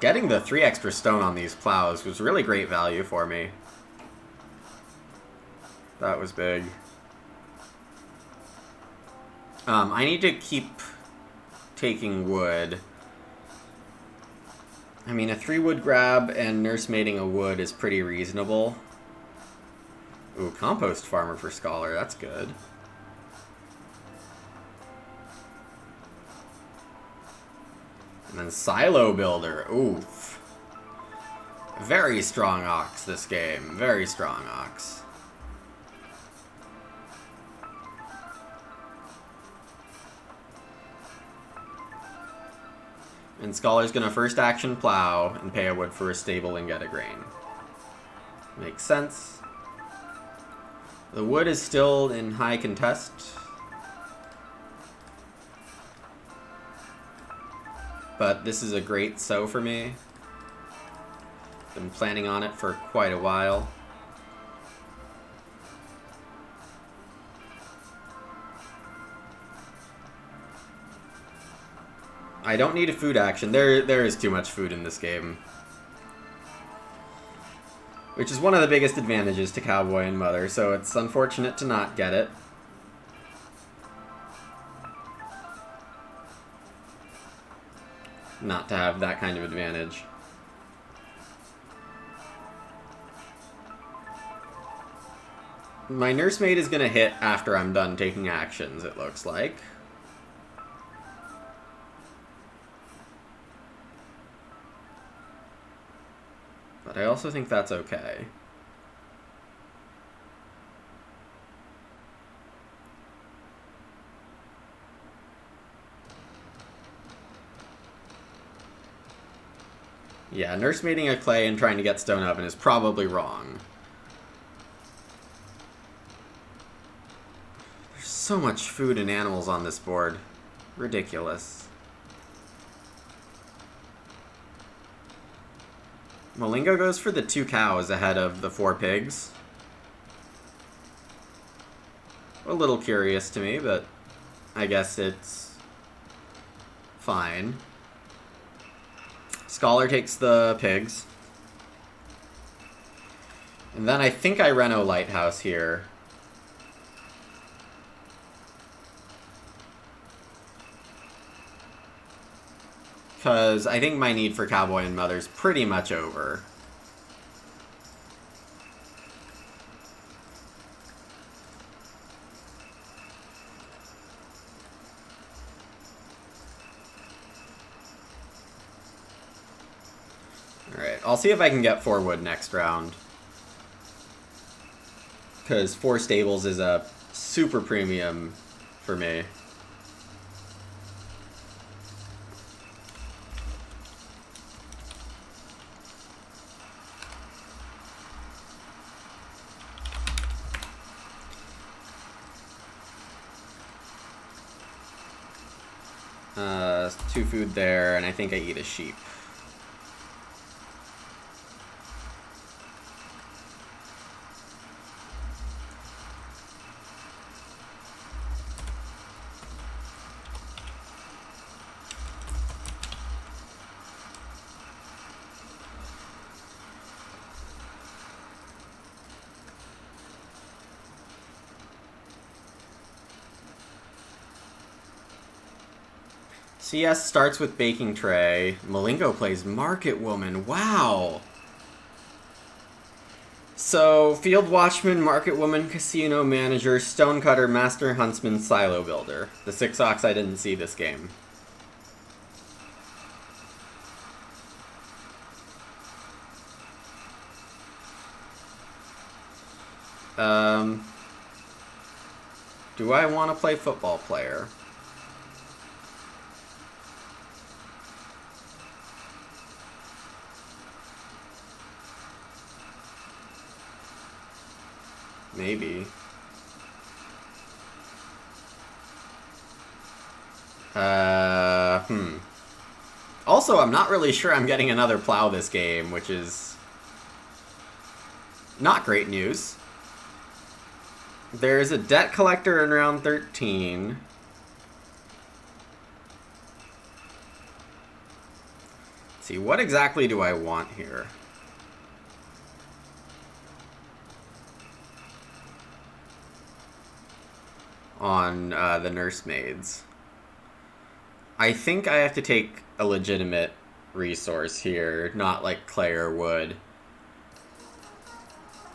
Getting the 3 extra stone on these plows was really great value for me. That was big. I need to keep taking wood. I mean, a 3 wood grab and nursemaiding a wood is pretty reasonable. Ooh, compost farmer for Scholar. That's good. And then silo builder. Oof. Very strong ox this game. Very strong ox. And Scholar's gonna first action plow and pay a wood for a stable and get a grain. Makes sense. The wood is still in high contest. But this is a great sow for me. Been planning on it for quite a while. I don't need a food action. There is too much food in this game. Which is one of the biggest advantages to Cowboy and Mother, so it's unfortunate to not get it. Not to have that kind of advantage. My nursemaid is gonna hit after I'm done taking actions, it looks like. But I also think that's okay. Yeah, nursemaiding a clay and trying to get stone oven is probably wrong. There's so much food and animals on this board. Ridiculous. Malingo goes for the 2 cows ahead of the 4 pigs. A little curious to me, but I guess it's fine. Scholar takes the pigs. And then I think I reno Lighthouse here. Because I think my need for Cowboy and Mother's pretty much over. Alright, I'll see if I can get 4 wood next round. Because 4 stables is a super premium for me. Two food there, and I think I eat a sheep. CS starts with baking tray. Malingo plays market woman. Wow. So, field watchman, market woman, casino manager, stonecutter, master huntsman, silo builder. The 6 ox I didn't see this game. Do I want to play football player? Maybe. Also, I'm not really sure I'm getting another plow this game, which is not great news. There's a debt collector in round 13. Let's see, what exactly do I want here? On the nursemaids. I think I have to take a legitimate resource here, not like clay or wood.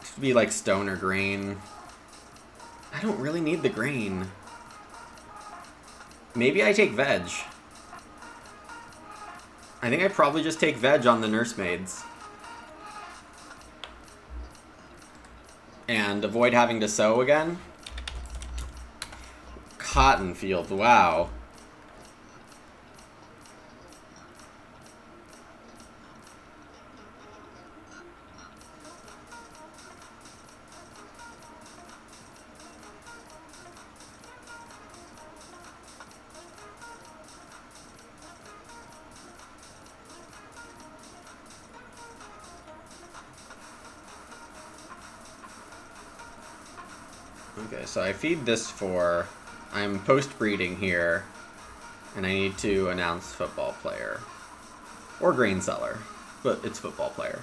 It should be like stone or grain. I don't really need the grain. Maybe I take veg. I think I probably just take veg on the nursemaids. And avoid having to sow again. Cotton field, wow. Okay, so I feed this for... I'm post-breeding here, and I need to announce football player. Or grain seller, but it's football player.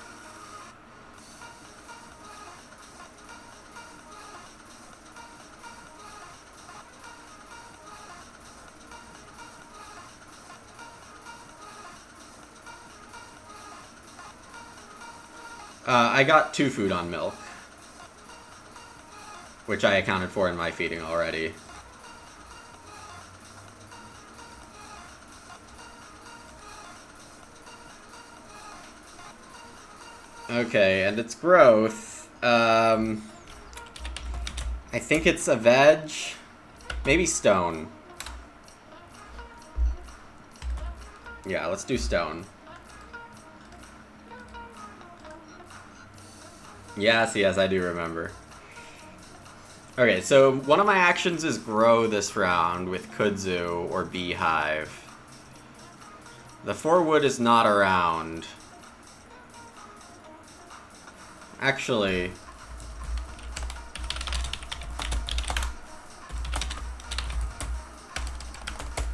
I got 2 food on milk, which I accounted for in my feeding already. Okay, and its growth, I think it's a veg, maybe stone. Yeah, let's do stone. Yes, I do remember. Okay, so one of my actions is grow this round with kudzu or beehive. The 4 wood is not around. Actually...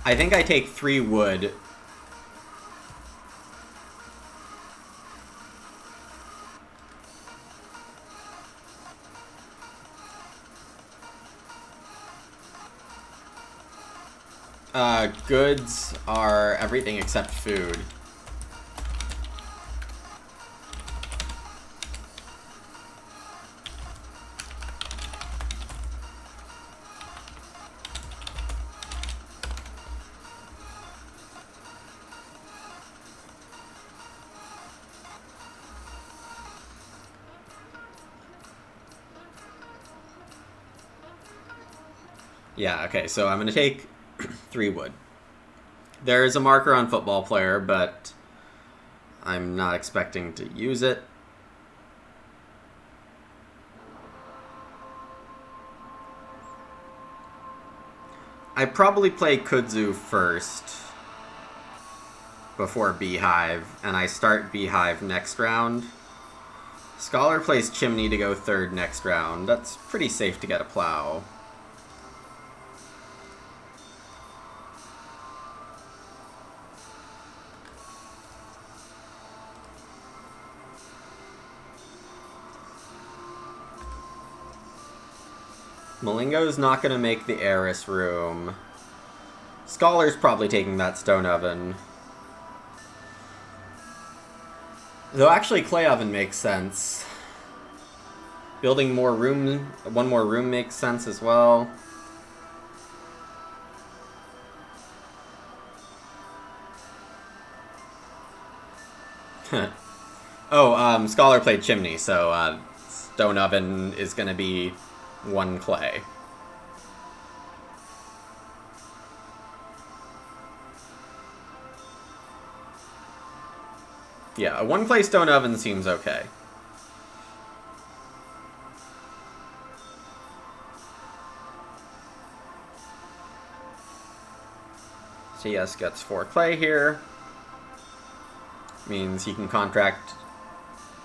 I think I take 3 wood. Goods are everything except food. Yeah, okay, so I'm gonna take 3 wood. There's a marker on football player, but I'm not expecting to use it. I probably play kudzu first before beehive, and I start beehive next round. Scholar plays chimney to go 3rd next round. That's pretty safe to get a plow. Malingo's not going to make the heiress room. Scholar's probably taking that stone oven. Though actually clay oven makes sense. Building more room, one more room makes sense as well. Oh, Scholar played chimney, so stone oven is gonna be 1 clay. Yeah, a 1 clay stone oven seems okay. CS gets 4 clay here. Means he can contract...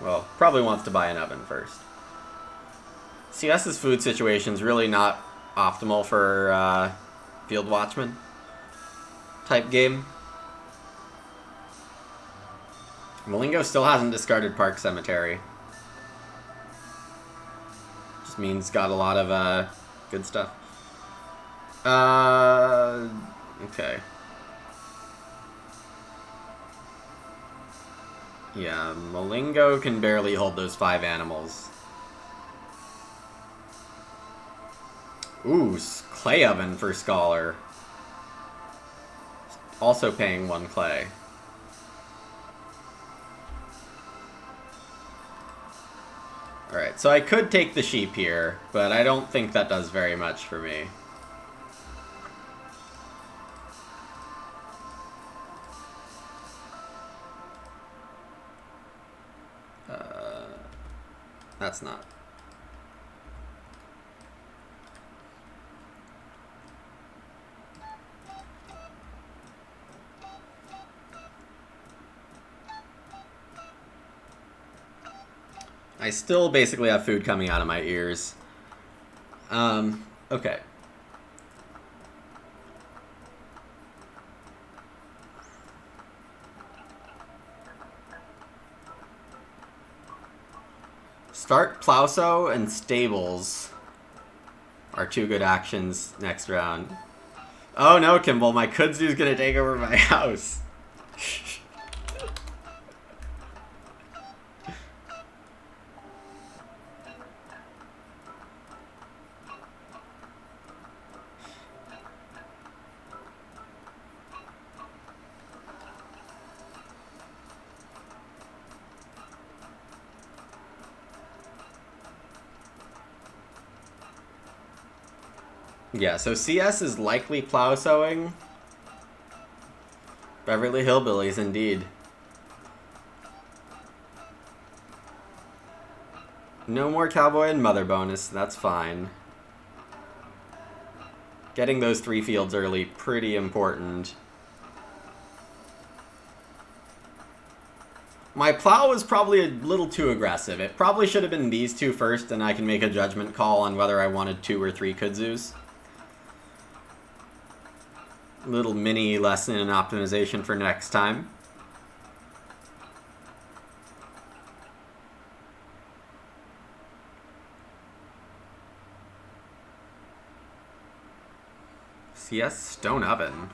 Well, probably wants to buy an oven first. CS's food situation's really not optimal for Field Watchman type game. Malingo still hasn't discarded Park Cemetery. Just means got a lot of good stuff. Okay. Yeah, Malingo can barely hold those 5 animals. Ooh, clay oven for Scholar. Also paying 1 clay. Alright, so I could take the sheep here, but I don't think that does very much for me. That's not. I still basically have food coming out of my ears. Okay. Start Plowsow and Stables are 2 good actions next round. Oh no, Kimball, my kudzu's gonna take over my house. Yeah, so CS is likely Plowsowing. Beverly Hillbillies, indeed. No more Cowboy and Mother bonus, that's fine. Getting those 3 fields early, pretty important. My plow was probably a little too aggressive. It probably should have been these 2 first, and I can make a judgment call on whether I wanted 2 or 3 kudzus. Little mini lesson in optimization for next time. CS stone oven.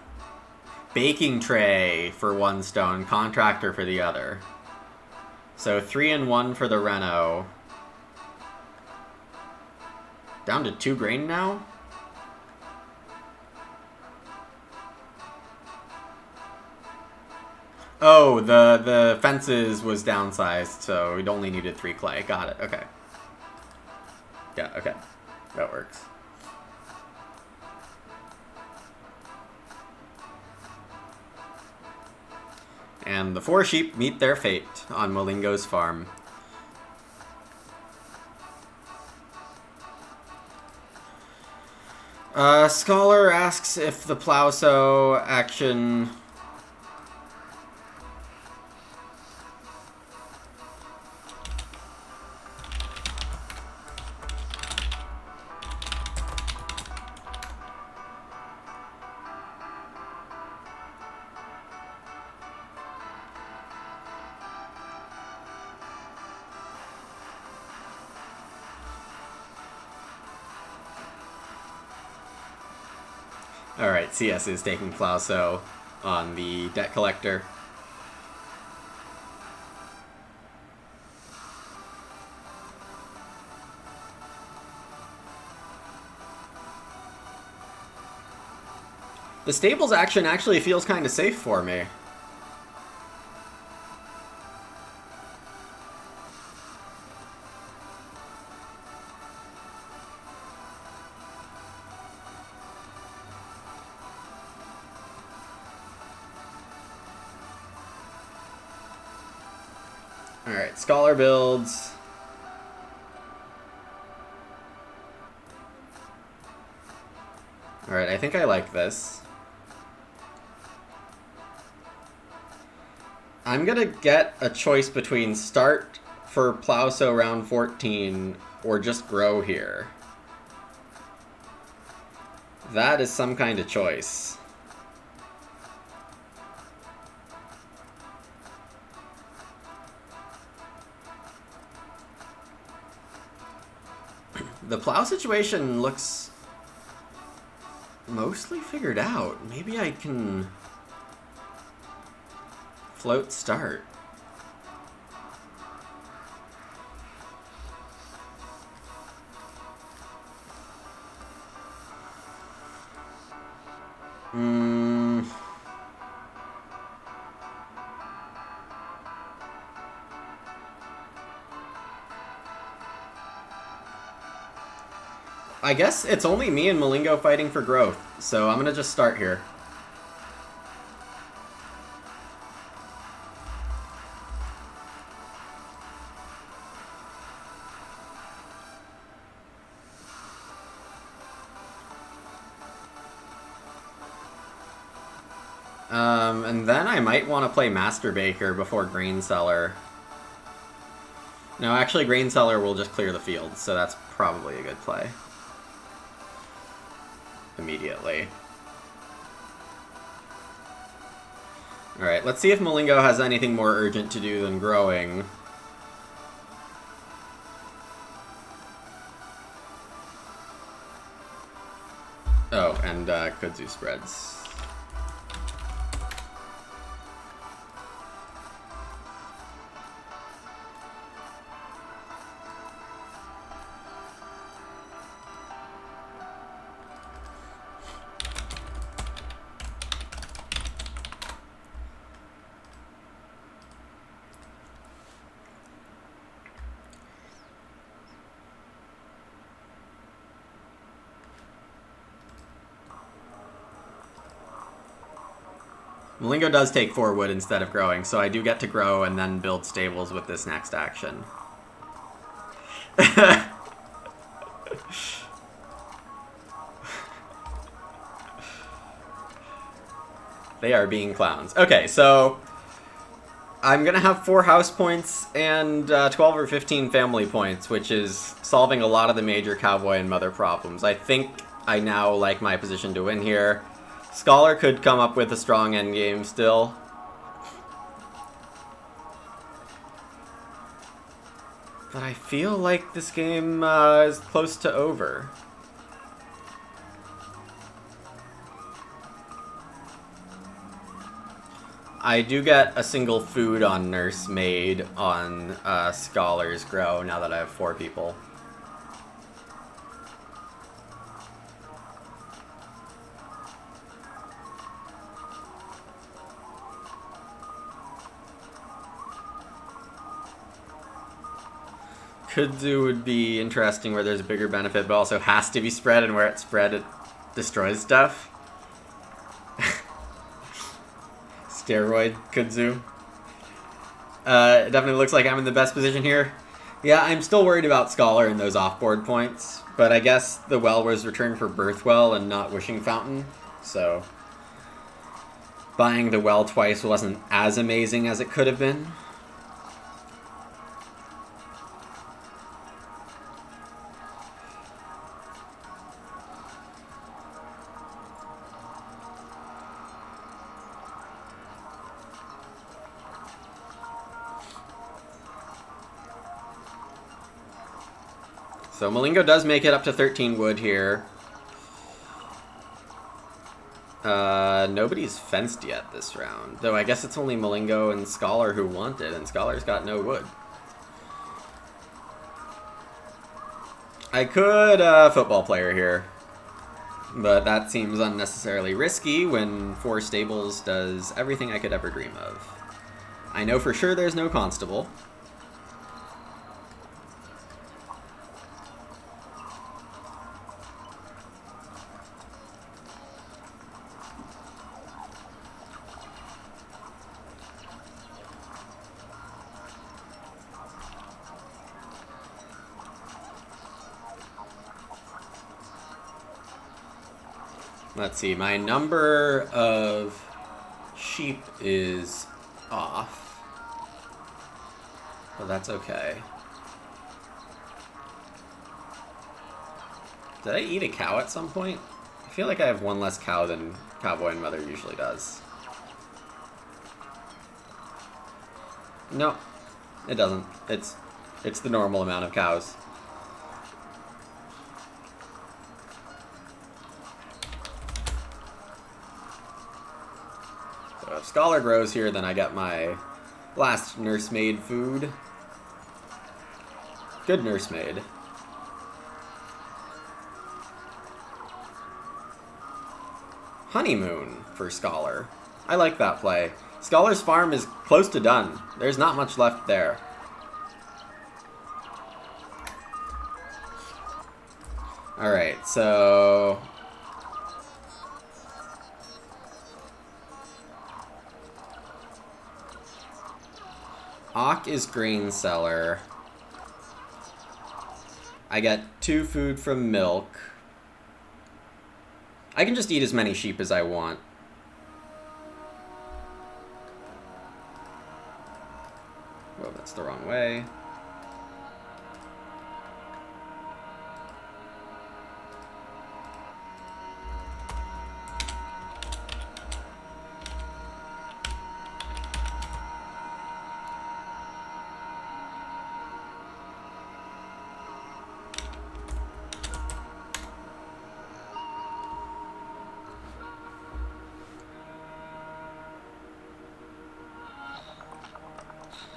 Baking tray for 1 stone, contractor for the other. So 3 and 1 for the Reno. Down to 2 grain now? Oh, the fences was downsized, so it only needed 3 clay. Got it, okay. Yeah, okay. That works. And the 4 sheep meet their fate on Malingo's farm. Scholar asks if the Plowsow action... Alright, CS is taking Plauso on the debt collector. The stables action actually feels kind of safe for me. Alright, Scholar builds. Alright, I think I like this. I'm gonna get a choice between start for Plauso round 14 or just grow here. That is some kind of choice. The plow situation looks mostly figured out. Maybe I can float start. I guess it's only me and Malingo fighting for growth, so I'm gonna just start here. And then I might want to play Master Baker before Grain Cellar. No, actually Grain Cellar will just clear the field, so that's probably a good play. Immediately. Alright, let's see if Malingo has anything more urgent to do than growing. Oh, and Kudzu spreads. Malingo does take 4 wood instead of growing, so I do get to grow and then build stables with this next action. They are being clowns. Okay, so I'm going to have 4 house points and 12 or 15 family points, which is solving a lot of the major cowboy and mother problems. I think I now like my position to win here. Scholar could come up with a strong endgame still. But I feel like this game is close to over. I do get a single food on Nursemaid on Scholar's Grow now that I have 4 people. Kudzu would be interesting where there's a bigger benefit, but also has to be spread, and where it's spread, it destroys stuff. Steroid Kudzu. It definitely looks like I'm in the best position here. Yeah, I'm still worried about Scholar and those off-board points, but I guess the well was returned for Birthwell and not Wishing Fountain, so buying the well twice wasn't as amazing as it could have been. So Malingo does make it up to 13 wood here. Nobody's fenced yet this round. Though I guess it's only Malingo and Scholar who want it, and Scholar's got no wood. I could football player here, but that seems unnecessarily risky when 4 stables does everything I could ever dream of. I know for sure there's no constable. Let's see, my number of sheep is off, but that's okay. Did I eat a cow at some point? I feel like I have one less cow than Cowboy and Mother usually does. No, it doesn't. It's the normal amount of cows. So if Scholar grows here, then I get my last nursemaid food. Good nursemaid. Honeymoon for Scholar. I like that play. Scholar's farm is close to done. There's not much left there. Alright, so... Ock is grain seller. I get 2 food from milk. I can just eat as many sheep as I want. Oh, that's the wrong way.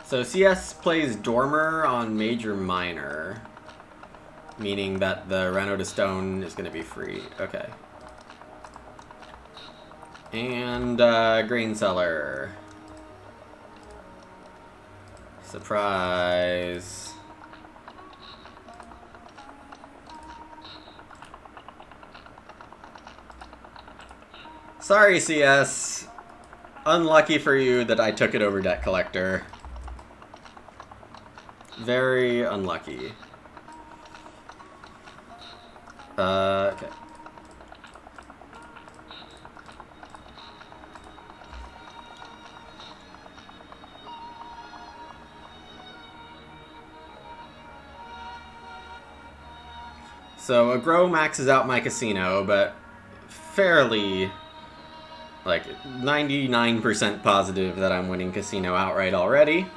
So CS plays Dormer on Major Minor, meaning that the Reno to Stone is going to be free. Okay. And Grain Seller. Surprise. Sorry, CS. Unlucky for you that I took it over Debt Collector. Very unlucky. Okay. So a grow maxes out my casino, but fairly, like 99% positive that I'm winning casino outright already.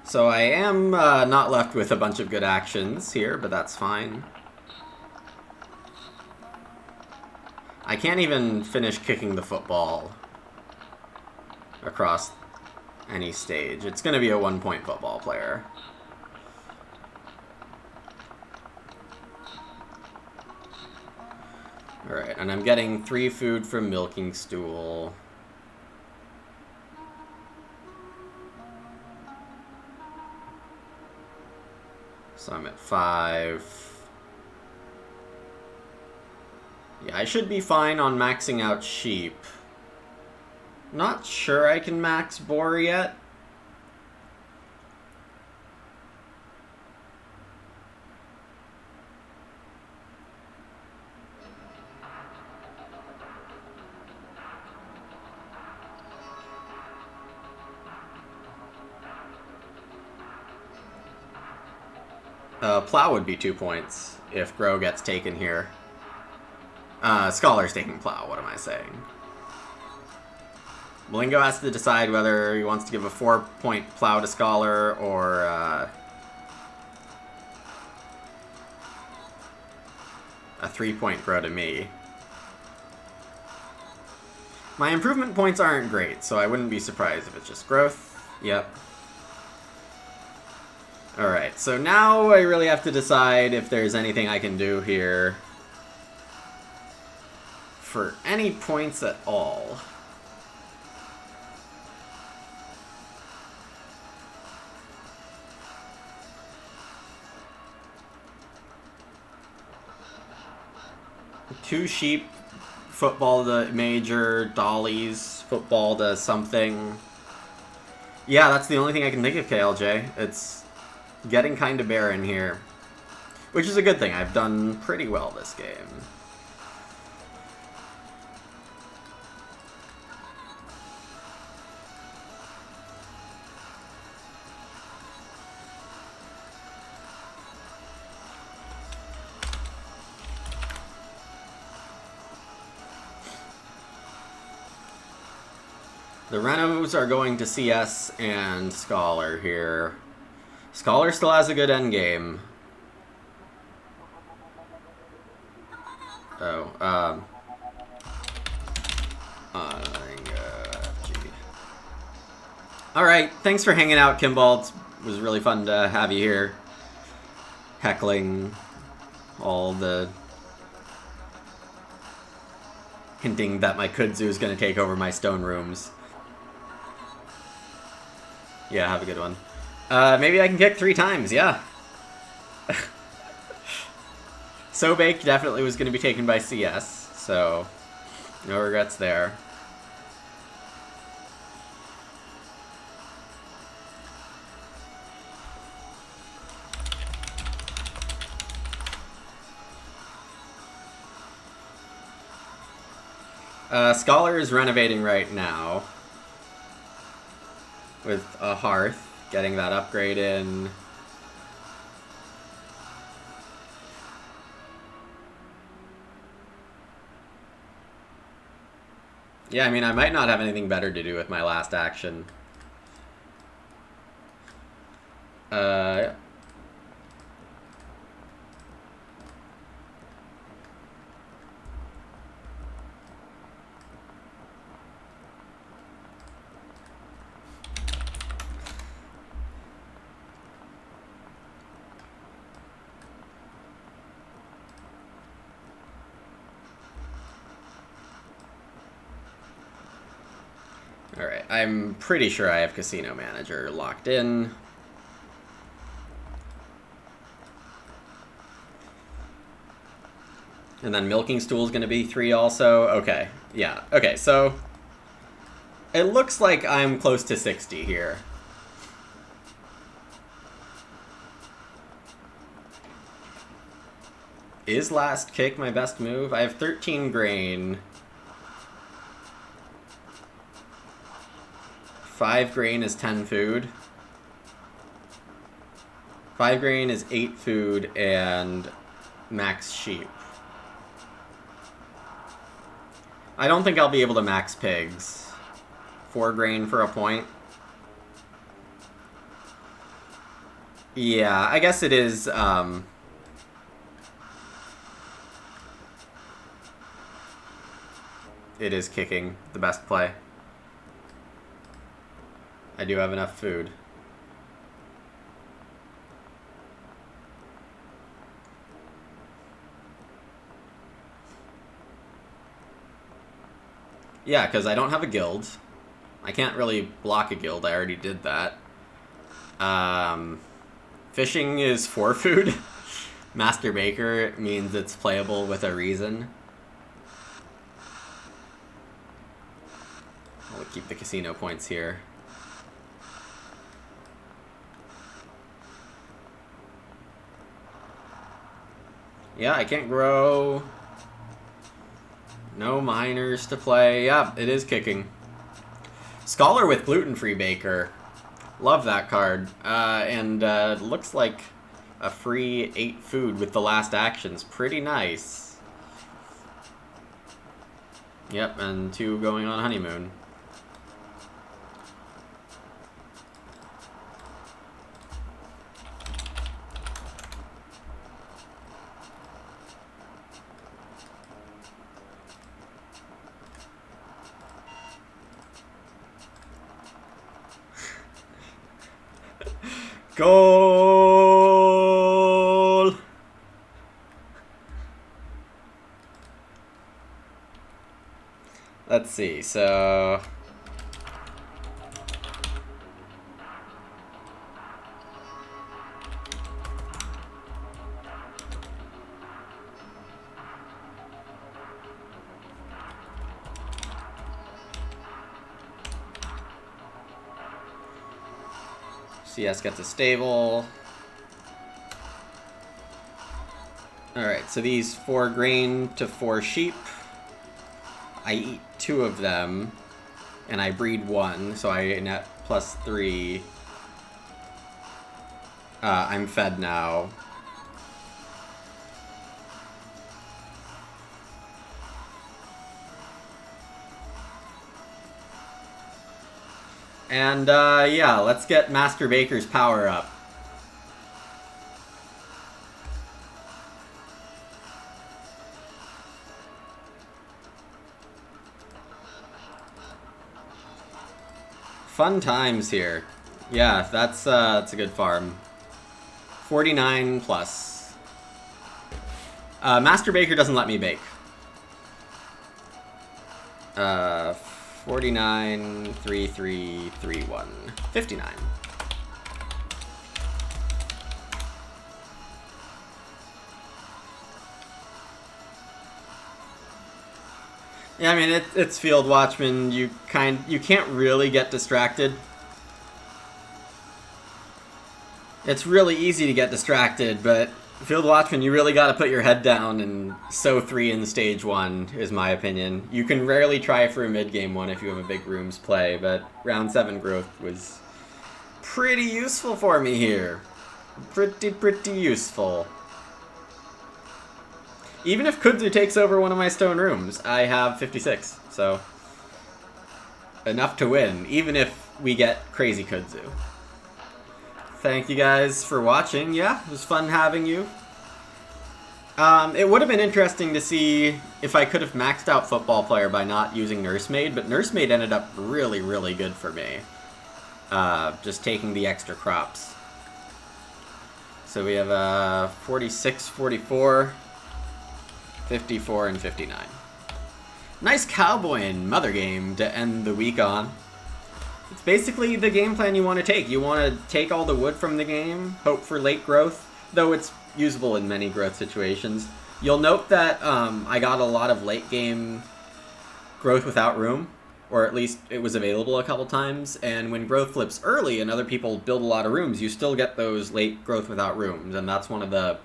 So I am not left with a bunch of good actions here, but that's fine. I can't even finish kicking the football across any stage. It's going to be a 1-point football player. Alright, and I'm getting 3 food from Milking Stool. So I'm at 5. Yeah, I should be fine on maxing out sheep. Not sure I can max boar yet. Plow would be 2 points if Grow gets taken here. Scholar's taking Plow, what am I saying? Malingo has to decide whether he wants to give a 4-point Plow to Scholar a 3-point grow to me. My improvement points aren't great, so I wouldn't be surprised if it's just growth. Yep. Alright, so now I really have to decide if there's anything I can do here for any points at all. Two sheep, football to major, dollies, football to something. Yeah, that's the only thing I can think of, KLJ. It's getting kind of barren here. Which is a good thing. I've done pretty well this game. The Renos are going to CS and Scholar here. Scholar still has a good endgame. Oh, Alright, thanks for hanging out, Kimball. It was really fun to have you here. Heckling all the... hinting that my kudzu is going to take over my stone rooms. Yeah, have a good one. Maybe I can kick 3 times, yeah. Sobake definitely was going to be taken by CS, so no regrets there. Scholar is renovating right now with a hearth, getting that upgrade in. Yeah, I mean, I might not have anything better to do with my last action. Yeah. Alright, I'm pretty sure I have Casino Manager locked in. And then Milking Stool is going to be 3 also. Okay, yeah. Okay, so it looks like I'm close to 60 here. Is Last Kick my best move? I have 13 grain. 5 grain is 10 food. 5 grain is 8 food and max sheep. I don't think I'll be able to max pigs. 4 grain for a point. Yeah, I guess it is, it is kicking the best play. I do have enough food. Yeah, because I don't have a guild. I can't really block a guild. I already did that. Fishing is 4 food. Master Baker means it's playable with a reason. I'll keep the casino points here. Yeah, I can't grow. No miners to play. Yeah, it is kicking. Scholar with gluten-free baker. Love that card. And looks like a free 8 food with the last actions. Pretty nice. Yep, and 2 going on honeymoon. Goal! Let's see, so... CS gets a stable. Alright, so these 4 grain to 4 sheep. I eat 2 of them, and I breed 1, so I net +3. I'm fed now. And, yeah, let's get Master Baker's power up. Fun times here. Yeah, that's a good farm. 49 plus. Master Baker doesn't let me bake. 49, 3, 3, 3, 1. 59. Yeah, I mean, it's Field Watchman. You can't really get distracted. It's really easy to get distracted, but Field Watchman, you really got to put your head down and sow 3 in stage 1, is my opinion. You can rarely try for a mid-game one if you have a big rooms play, but round 7 growth was pretty useful for me here. Pretty useful. Even if Kudzu takes over one of my stone rooms, I have 56, so enough to win, even if we get crazy Kudzu. Thank you guys for watching. Yeah, it was fun having you. It would have been interesting to see if I could have maxed out Football Player by not using Nursemaid, but Nursemaid ended up really, really good for me. Just taking the extra crops. So we have 46, 44, 54, and 59. Nice Cowboy and Mother game to end the week on. It's basically the game plan you want to take. You want to take all the wood from the game, hope for late growth, though it's usable in many growth situations. You'll note that I got a lot of late game growth without room, or at least it was available a couple times, and when growth flips early and other people build a lot of rooms, you still get those late growth without rooms, and that's one of the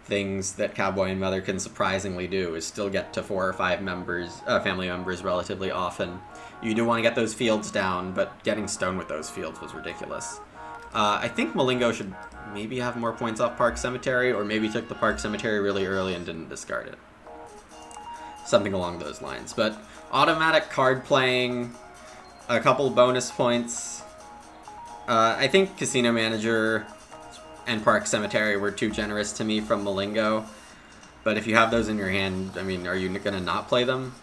things that Cowboy and Mother can surprisingly do, is still get to 4 or 5 members, family members relatively often. You do want to get those fields down, but getting stone with those fields was ridiculous. I think Malingo should maybe have more points off Park Cemetery, or maybe took the Park Cemetery really early and didn't discard it. Something along those lines. But automatic card playing, a couple bonus points. I think Casino Manager and Park Cemetery were too generous to me from Malingo. But if you have those in your hand, I mean, are you going to not play them?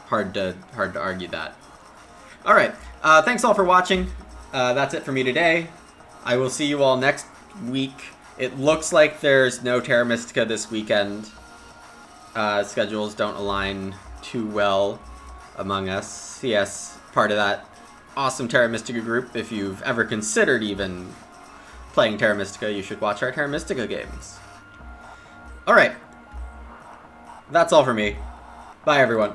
Hard to argue that. Alright, thanks all for watching. That's it for me today. I will see you all next week. It looks like there's no Terra Mystica this weekend. Schedules don't align too well among us. Yes, part of that awesome Terra Mystica group. If you've ever considered even playing Terra Mystica, you should watch our Terra Mystica games. Alright. That's all for me. Bye, everyone.